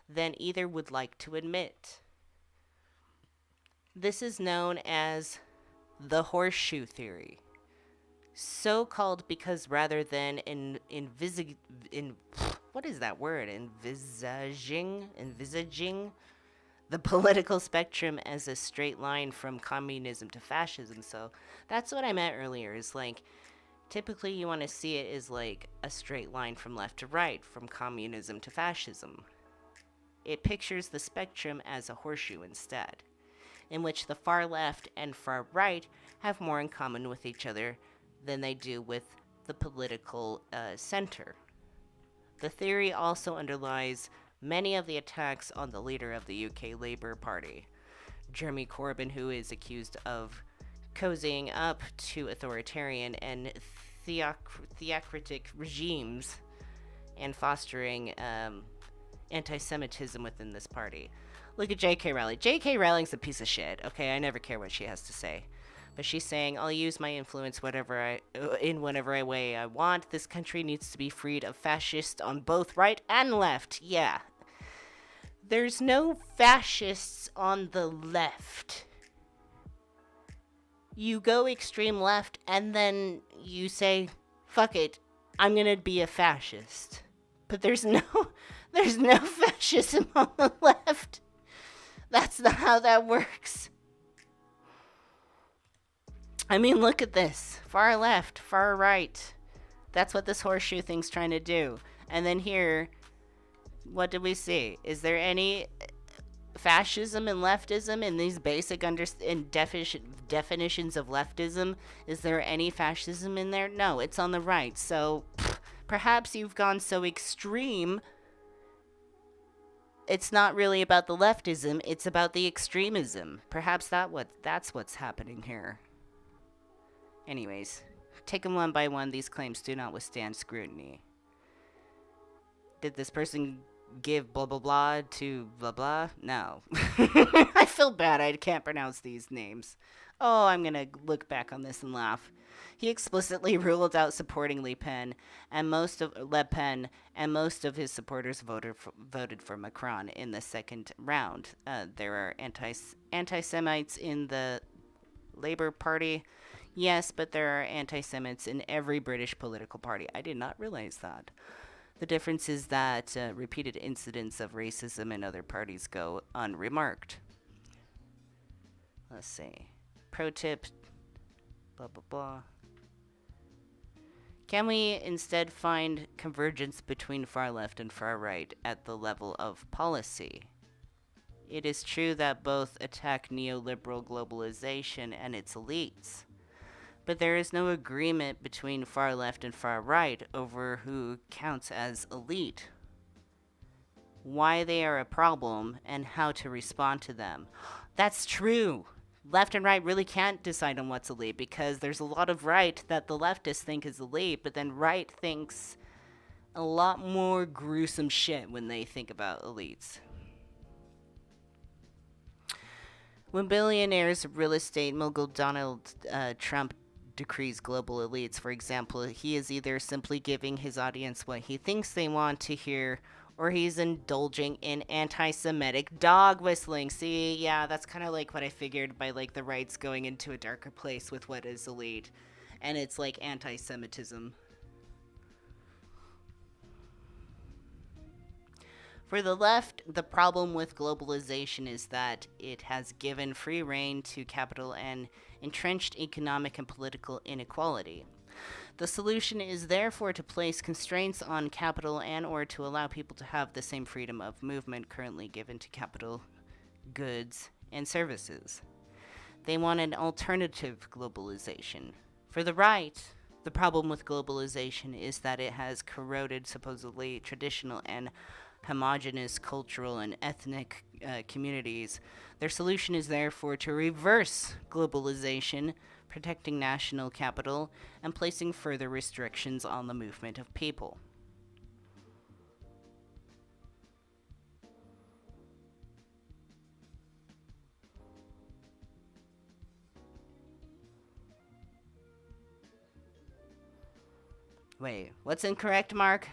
than either would like to admit. This is known as the horseshoe theory. So called because rather than envisaging the political spectrum as a straight line from communism to fascism. So that's what I meant earlier, is like typically you want to see it as like a straight line from left to right, from communism to fascism. It pictures the spectrum as a horseshoe instead, in which the far left and far right have more in common with each other than they do with the political center. The theory also underlies many of the attacks on the leader of the UK Labour Party, Jeremy Corbyn, who is accused of cozying up to authoritarian and theocratic regimes and fostering anti-Semitism within this party. Look at J.K. Rowling. J.K. Rowling's a piece of shit, okay? I never care what she has to say. But she's saying, I'll use my influence in whatever way I want. This country needs to be freed of fascists on both right and left. Yeah. There's no fascists on the left. You go extreme left and then you say, fuck it, I'm gonna be a fascist. But there's no fascism on the left. That's not how that works. I mean, look at this. Far left, far right. That's what this horseshoe thing's trying to do. And then here, what do we see? Is there any fascism and leftism in these basic definitions of leftism? Is there any fascism in there? No, it's on the right. So perhaps you've gone so extreme. It's not really about the leftism. It's about the extremism. Perhaps that's what's happening here. Anyways, taken one by one, these claims do not withstand scrutiny. Did this person give blah blah blah to blah blah? No. I feel bad I can't pronounce these names. Oh, I'm gonna look back on this and laugh. He explicitly ruled out supporting Le Pen, and most of his supporters voted for Macron in the second round. There are anti-Semites in the Labour Party. Yes, but there are anti-Semites in every British political party. I did not realize that. The difference is that repeated incidents of racism in other parties go unremarked. Let's see. Pro tip. Blah, blah, blah. Can we instead find convergence between far left and far right at the level of policy? It is true that both attack neoliberal globalization and its elites. But there is no agreement between far left and far right over who counts as elite, why they are a problem, and how to respond to them. That's true. Left and right really can't decide on what's elite because there's a lot of right that the leftists think is elite, but then right thinks a lot more gruesome shit when they think about elites. When billionaires real estate mogul Donald Trump decrees global elites, for example, he is either simply giving his audience what he thinks they want to hear, or he's indulging in anti-Semitic dog whistling. See, yeah, that's kind of like what I figured by like the right's going into a darker place with what is elite, and it's like anti-Semitism. For the left, the problem with globalization is that it has given free rein to capital and entrenched economic and political inequality. The solution is therefore to place constraints on capital and or to allow people to have the same freedom of movement currently given to capital, goods, and services. They want an alternative globalization. For the right, the problem with globalization is that it has corroded supposedly traditional and homogenous cultural and ethnic communities. Their solution is therefore to reverse globalization, protecting national capital, and placing further restrictions on the movement of people. Wait, what's incorrect, Mark?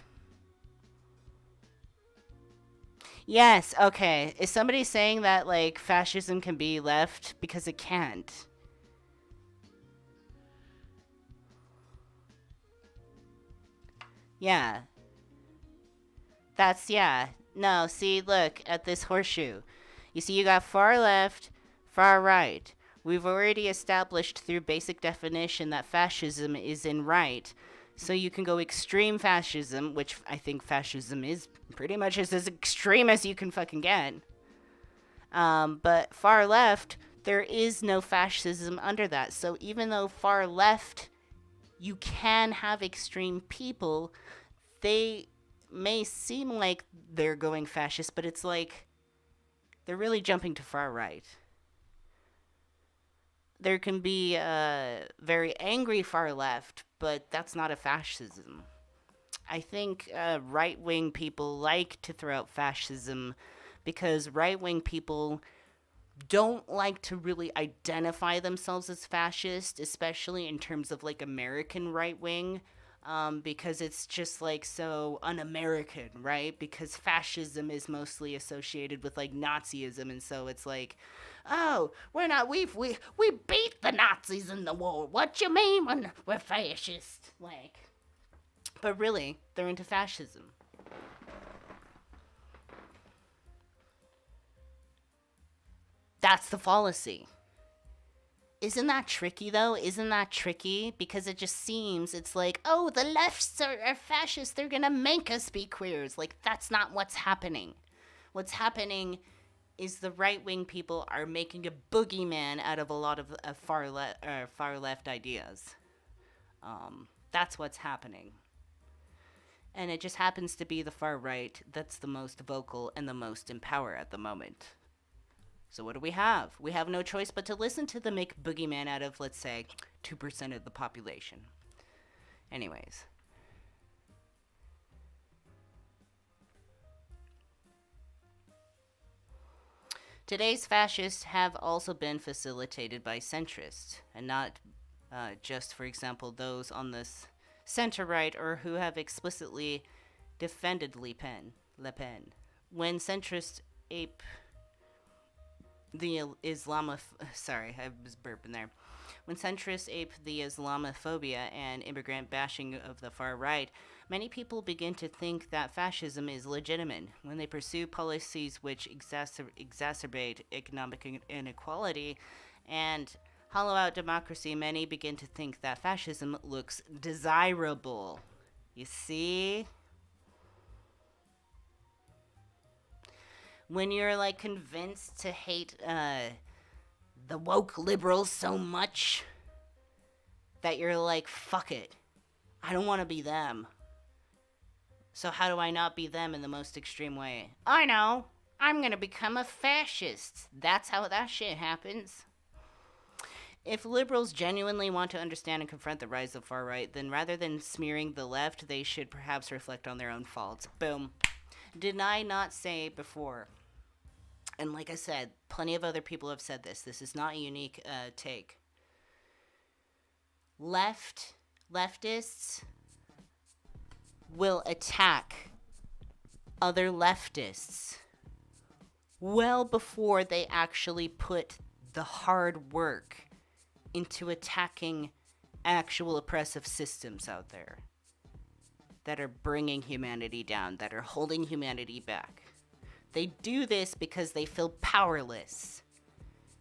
Yes, okay. Is somebody saying that, like, fascism can be left? Because it can't. Yeah. Yeah. No, see, look at this horseshoe. You see, you got far left, far right. We've already established through basic definition that fascism is in right. So you can go extreme fascism, which I think fascism is pretty much as extreme as you can fucking get. But far left, there is no fascism under that. So even though far left, you can have extreme people, they may seem like they're going fascist, but it's like they're really jumping to far right. There can be very angry far left, but that's not a fascism. I think right wing people like to throw out fascism because right wing people don't like to really identify themselves as fascist, especially in terms of like American right wing. Because it's just like so un-American, right? Because fascism is mostly associated with like Nazism, and so it's like, oh, we beat the Nazis in the war. What you mean when we're fascist? Like, but really, they're into fascism. That's the fallacy. Isn't that tricky though? Isn't that tricky? Because it just seems it's like, oh, the lefts are fascists. They're gonna make us be queers. Like that's not what's happening. What's happening is the right wing people are making a boogeyman out of a lot of far left ideas. That's what's happening. And it just happens to be the far right that's the most vocal and the most in power at the moment. So what do we have? We have no choice but to listen to them make boogeyman out of, let's say, 2% of the population. Anyways. Today's fascists have also been facilitated by centrists, and not just, for example, those on the center right or who have explicitly defended Le Pen. When centrists ape the sorry, I was burping there. When centrists ape the Islamophobia and immigrant bashing of the far right, many people begin to think that fascism is legitimate. When they pursue policies which exacerbate economic inequality and hollow out democracy, many begin to think that fascism looks desirable. You see? When you're like convinced to hate the woke liberals so much that you're like, fuck it, I don't want to be them. So how do I not be them in the most extreme way? I know. I'm gonna become a fascist. That's how that shit happens. If liberals genuinely want to understand and confront the rise of far right, then rather than smearing the left, they should perhaps reflect on their own faults. Boom. Did I not say before? And like I said, plenty of other people have said this. This is not a unique take. Leftists will attack other leftists well before they actually put the hard work into attacking actual oppressive systems out there that are bringing humanity down, that are holding humanity back. They do this because they feel powerless.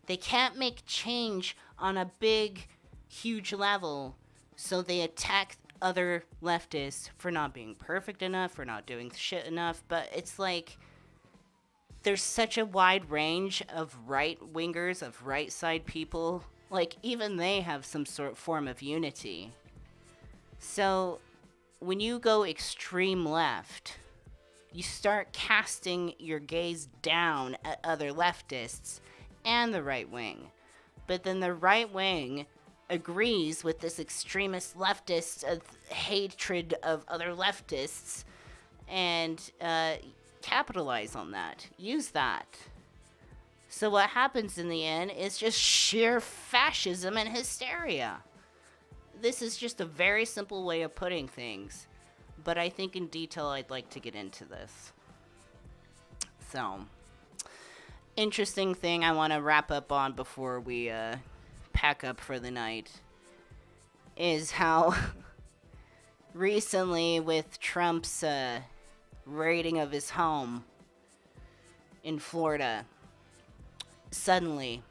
They can't make change on a big, huge level, so they attack other leftists for not being perfect enough, for not doing shit enough. But it's like, there's such a wide range of right-wingers, of right-side people. Like, even they have some sort of form of unity. So, when you go extreme left, you start casting your gaze down at other leftists and the right wing. But then the right wing agrees with this extremist leftist hatred of other leftists and capitalize on that. Use that. So what happens in the end is just sheer fascism and hysteria. This is just a very simple way of putting things, but I think in detail I'd like to get into this. So, interesting thing I want to wrap up on before we pack up for the night is how recently with Trump's raiding of his home in Florida, suddenly,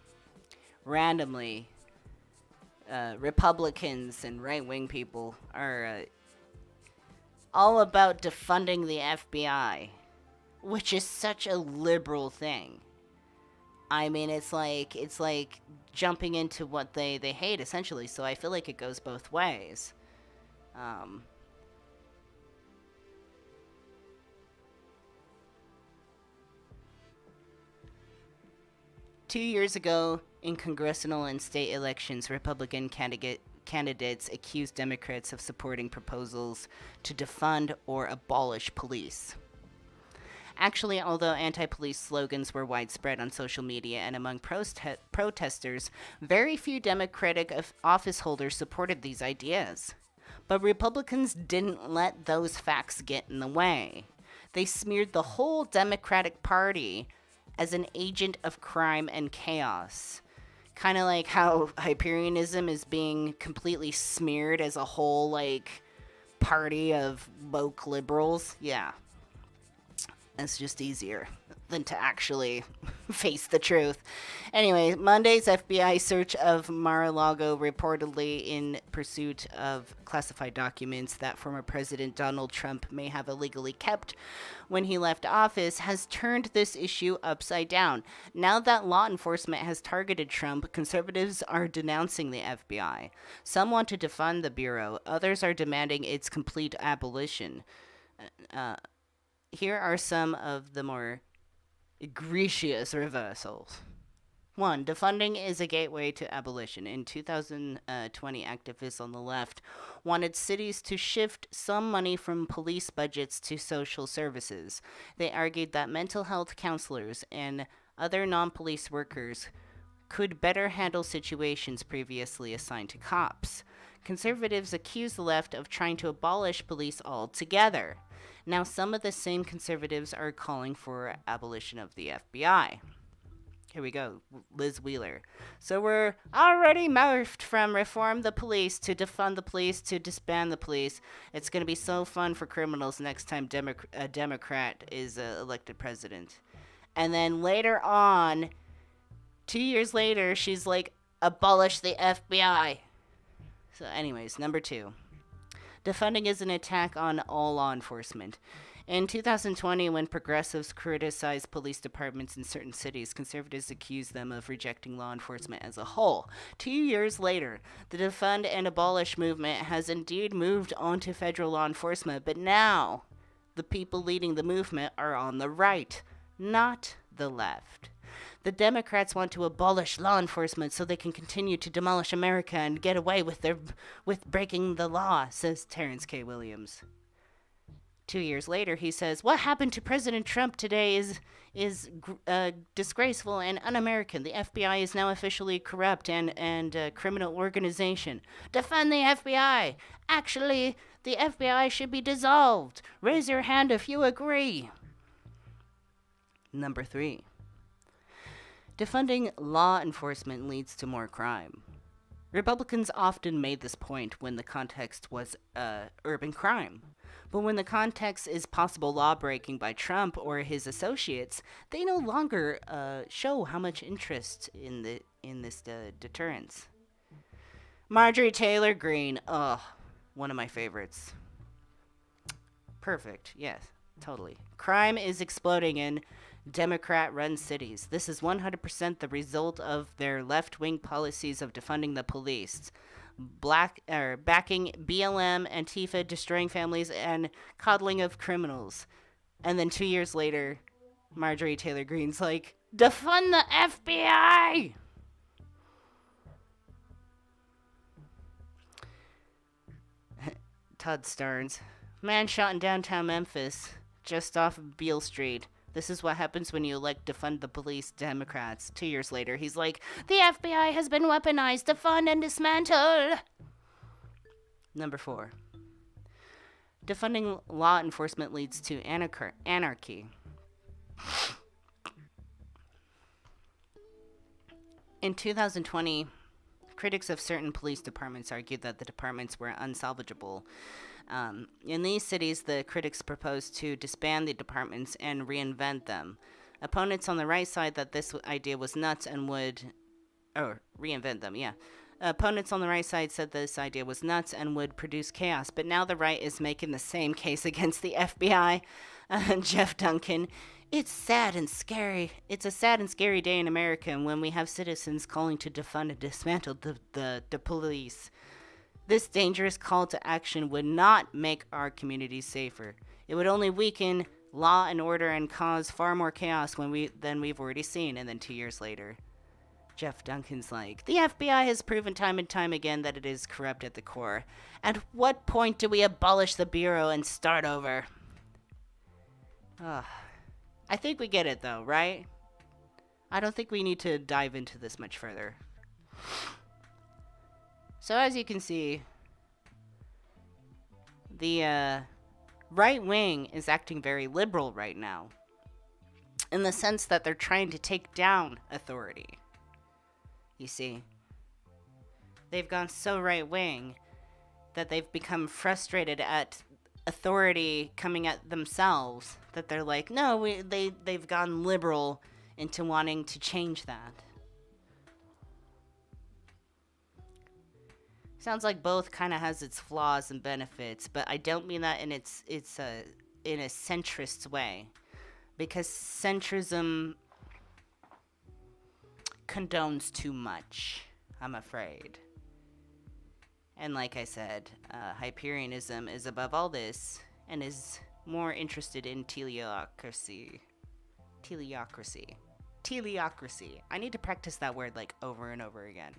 randomly, Republicans and right-wing people are all about defunding the FBI, which is such a liberal thing. I mean, it's like jumping into what they hate, essentially, so I feel like it goes both ways. 2 years ago, in congressional and state elections, Republican candidates accused Democrats of supporting proposals to defund or abolish police. Actually, although anti-police slogans were widespread on social media and among protesters, very few Democratic office holders supported these ideas. But Republicans didn't let those facts get in the way. They smeared the whole Democratic Party as an agent of crime and chaos. Kind of like how Hyperianism is being completely smeared as a whole, like, party of woke liberals. Yeah. It's just easier than to actually face the truth. Anyway, Monday's FBI search of Mar-a-Lago, reportedly in pursuit of classified documents that former President Donald Trump may have illegally kept when he left office, has turned this issue upside down. Now that law enforcement has targeted Trump, conservatives are denouncing the FBI. Some want to defund the Bureau. Others are demanding its complete abolition. Here are some of the more egregious reversals. 1. Defunding is a gateway to abolition. In 2020, activists on the left wanted cities to shift some money from police budgets to social services. They argued that mental health counselors and other non-police workers could better handle situations previously assigned to cops. Conservatives accuse the left of trying to abolish police altogether. Now, some of the same conservatives are calling for abolition of the FBI. Here we go, Liz Wheeler. So we're already morphed from reform the police to defund the police to disband the police. It's going to be so fun for criminals next time a Democrat is elected president. And then later on, 2 years later, she's like, abolish the FBI. So anyways, number 2. Defunding is an attack on all law enforcement. In 2020, when progressives criticized police departments in certain cities, conservatives accused them of rejecting law enforcement as a whole. 2 years later, the defund and abolish movement has indeed moved on to federal law enforcement, but now the people leading the movement are on the right. not the left. The Democrats want to abolish law enforcement so they can continue to demolish America and get away with breaking the law, says Terrence K. Williams. 2 years later, he says, "What happened to President Trump today is disgraceful and un-American. The FBI is now officially corrupt and a criminal organization. Defund the FBI. Actually, the FBI should be dissolved. Raise your hand if you agree." Number 3. Defunding law enforcement leads to more crime. Republicans often made this point when the context was urban crime. But when the context is possible law-breaking by Trump or his associates, they no longer show how much interest in this deterrence. Marjorie Taylor Greene, one of my favorites. Perfect, yes, totally. Crime is exploding in Democrat-run cities. This is 100% the result of their left-wing policies of defunding the police, backing BLM, Antifa, destroying families, and coddling of criminals. And then 2 years later, Marjorie Taylor Greene's like, defund the FBI! Todd Starnes, man shot in downtown Memphis, just off of Beale Street. This is what happens when you elect defund the police Democrats. 2 years later, he's like, the FBI has been weaponized, defund and dismantle. Number 4. Defunding law enforcement leads to anarchy. In 2020, critics of certain police departments argued that the departments were unsalvageable. In these cities, the critics proposed to disband the departments and reinvent them. Opponents on the right side that this idea was nuts and would... reinvent them, yeah. Opponents on the right side said this idea was nuts and would produce chaos, but now the right is making the same case against the FBI. Jeff Duncan, it's sad and scary. It's a sad and scary day in America when we have citizens calling to defund and dismantle the police. This dangerous call to action would not make our communities safer. It would only weaken law and order and cause far more chaos than we've already seen. And then 2 years later, Jeff Duncan's like, the FBI has proven time and time again that it is corrupt at the core. At what point do we abolish the Bureau and start over? I think we get it though, right? I don't think we need to dive into this much further. So as you can see, the right wing is acting very liberal right now, in the sense that they're trying to take down authority. You see, they've gone so right wing that they've become frustrated at authority coming at themselves, that they're like, no, they've gone liberal into wanting to change that. Sounds like both kind of has its flaws and benefits, but I don't mean that in in a centrist way, because centrism condones too much, I'm afraid. And like I said, Hyperianism is above all this and is more interested in teleocracy. I need to practice that word like over and over again.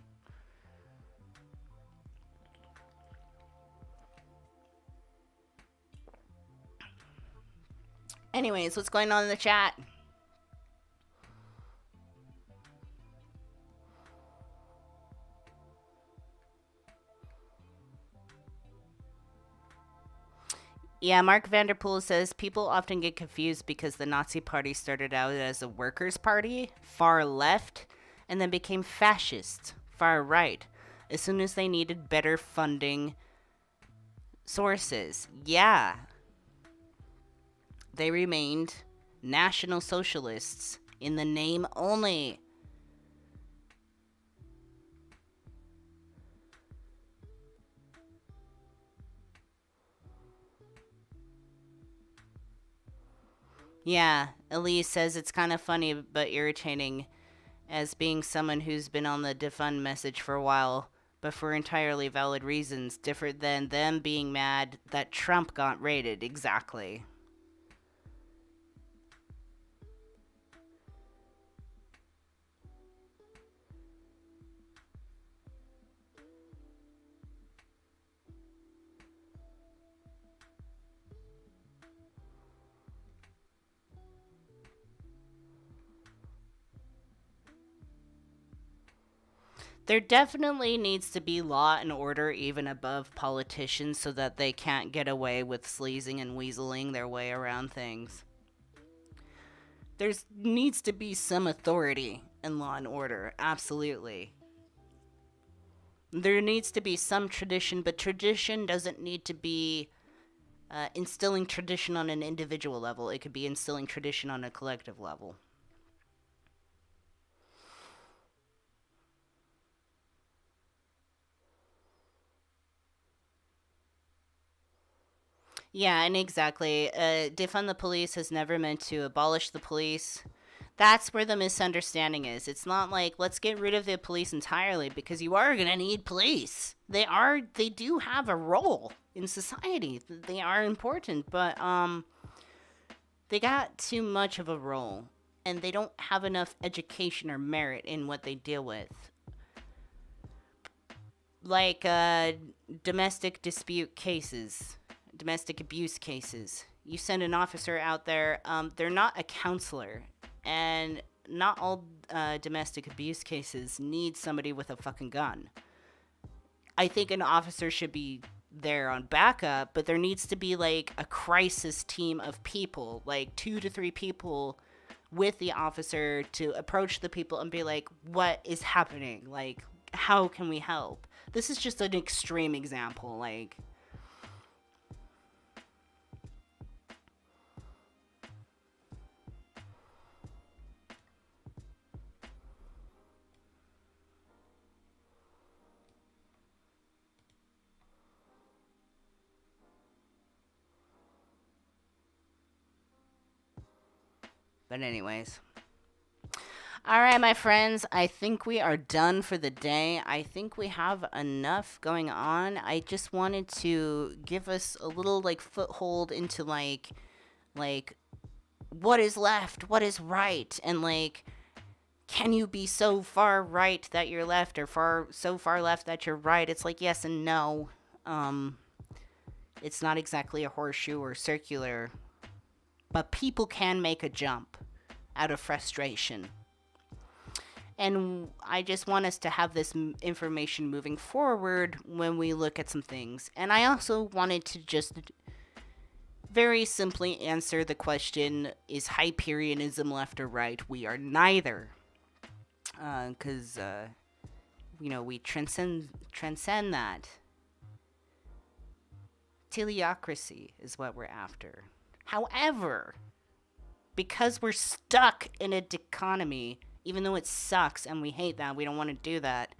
Anyways, what's going on in the chat? Yeah, Mark Vanderpool says people often get confused because the Nazi Party started out as a workers' party, far left, and then became fascist, far right, as soon as they needed better funding sources. Yeah. They remained National Socialists in the name only. Yeah, Elise says it's kind of funny but irritating as being someone who's been on the defund message for a while, but for entirely valid reasons, different than them being mad that Trump got raided. Exactly. There definitely needs to be law and order even above politicians so that they can't get away with sleazing and weaseling their way around things. There needs to be some authority in law and order, absolutely. There needs to be some tradition, but tradition doesn't need to be instilling tradition on an individual level. It could be instilling tradition on a collective level. Yeah, and exactly. Defund the police has never meant to abolish the police. That's where the misunderstanding is. It's not like let's get rid of the police entirely because you are going to need police. They do have a role in society. They are important, but they got too much of a role and they don't have enough education or merit in what they deal with. Like domestic dispute cases, domestic abuse cases. You send an officer out there, they're not a counselor. And not all domestic abuse cases need somebody with a fucking gun. I think an officer should be there on backup, but there needs to be like a crisis team of people, like 2 to 3 people with the officer to approach the people and be like, what is happening? Like, how can we help? This is just an extreme example, like... But anyways. Alright, my friends, I think we are done for the day. I think we have enough going on. I just wanted to give us a little, like, foothold into, like, what is left, what is right, and, like, can you be so far right that you're left, or so far left that you're right? It's like yes and no. It's not exactly a horseshoe or circular, but people can make a jump out of frustration. And I just want us to have this information moving forward when we look at some things. And I also wanted to just very simply answer the question, is Hyperianism left or right? We are neither. Because, we transcend that. Teleocracy is what we're after. However, because we're stuck in a dichotomy, even though it sucks and we hate that, we don't want to do that,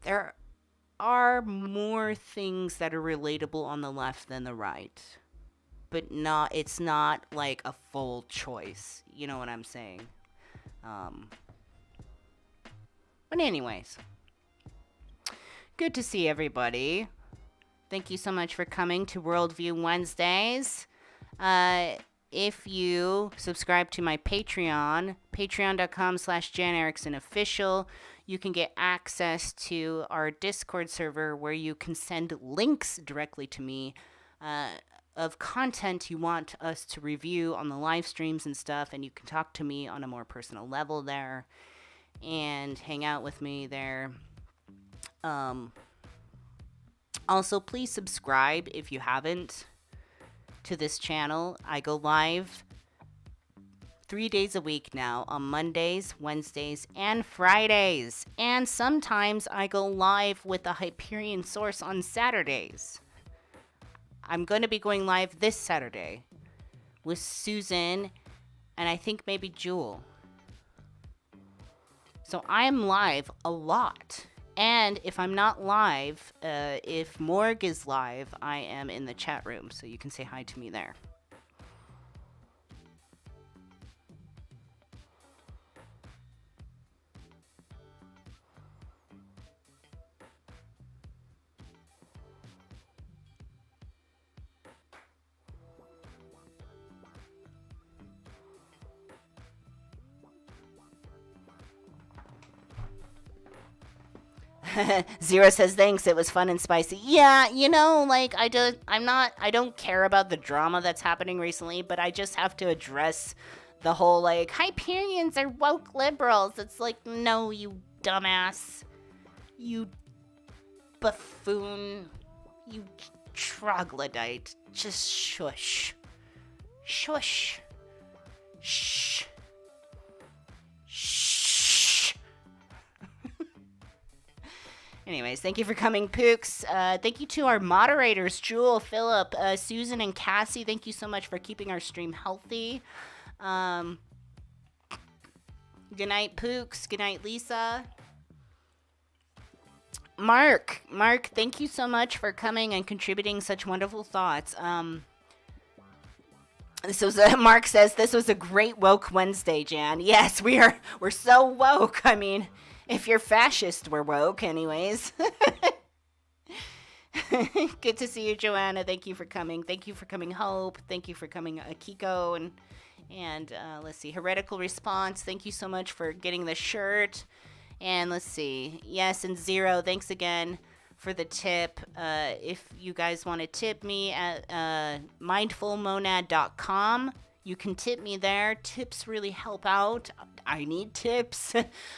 there are more things that are relatable on the left than the right. But it's not like a full choice. You know what I'm saying? But anyways, good to see everybody. Thank you so much for coming to Worldview Wednesdays. If you subscribe to my Patreon, patreon.com/JanEricksonOfficial, you can get access to our Discord server where you can send links directly to me of content you want us to review on the live streams and stuff, and you can talk to me on a more personal level there and hang out with me there. Also, please subscribe if you haven't to this channel. I go live 3 days a week now on Mondays, Wednesdays, and Fridays. And sometimes I go live with a Hyperion source on Saturdays. I'm going to be going live this Saturday with Susan and I think maybe Jewel. So I am live a lot. And if I'm not live, if Morg is live, I am in the chat room, so you can say hi to me there. Zero says thanks, it was fun and spicy. Yeah, I don't care about the drama that's happening recently, but I just have to address the whole Hyperions are woke liberals. It's like, no, you dumbass. You buffoon. You troglodyte. Just shush. Shush. Shh. Shh. Anyways, thank you for coming, Pooks. Thank you to our moderators, Jewel, Philip, Susan, and Cassie. Thank you so much for keeping our stream healthy. Good night, Pooks. Good night, Lisa. Mark, thank you so much for coming and contributing such wonderful thoughts. This was Mark says this was a great woke Wednesday, Jan. Yes, we're so woke. I mean, if you're fascist, we're woke, anyways. Good to see you, Joanna. Thank you for coming. Thank you for coming, Hope. Thank you for coming, Akiko, and let's see, Heretical Response. Thank you so much for getting the shirt. And let's see, yes, and Zero. Thanks again for the tip. If you guys want to tip me at mindfulmonad.com, you can tip me there. Tips really help out. I need tips.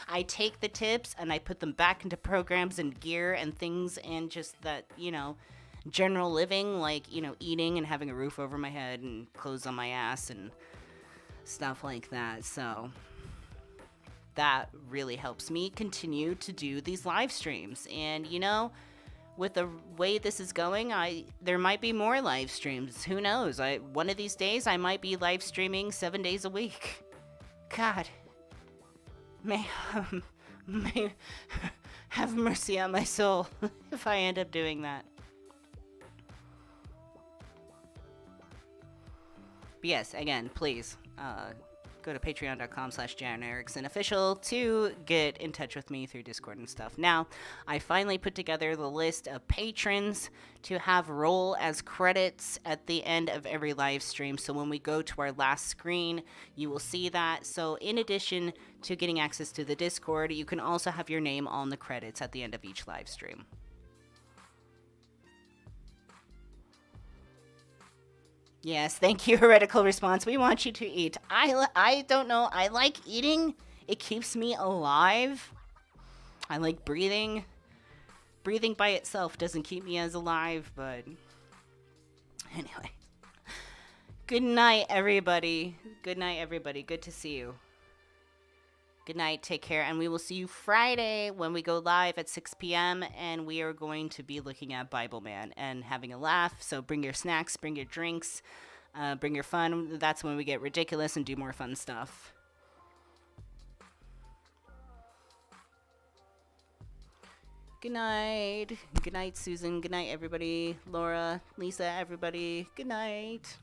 I take the tips and I put them back into programs and gear and things and just that, general living, like, eating and having a roof over my head and clothes on my ass and stuff like that. So that really helps me continue to do these live streams. And, with the way this is going, there might be more live streams. Who knows? One of these days, I might be live streaming 7 days a week. God. May have mercy on my soul if I end up doing that. But yes, again, please, go to patreon.com/JarenEricksonOfficial to get in touch with me through Discord and stuff. Now, I finally put together the list of patrons to have roll as credits at the end of every live stream. So when we go to our last screen, you will see that. So in addition to getting access to the Discord, you can also have your name on the credits at the end of each live stream. Yes, thank you, Heretical Response. We want you to eat. I don't know. I like eating. It keeps me alive. I like breathing. Breathing by itself doesn't keep me as alive, but anyway. Good night, everybody. Good night, everybody. Good to see you. Good night. Take care. And we will see you Friday when we go live at 6 p.m. And we are going to be looking at Bible Man and having a laugh. So bring your snacks, bring your drinks, bring your fun. That's when we get ridiculous and do more fun stuff. Good night. Good night, Susan. Good night, everybody. Laura, Lisa, everybody. Good night.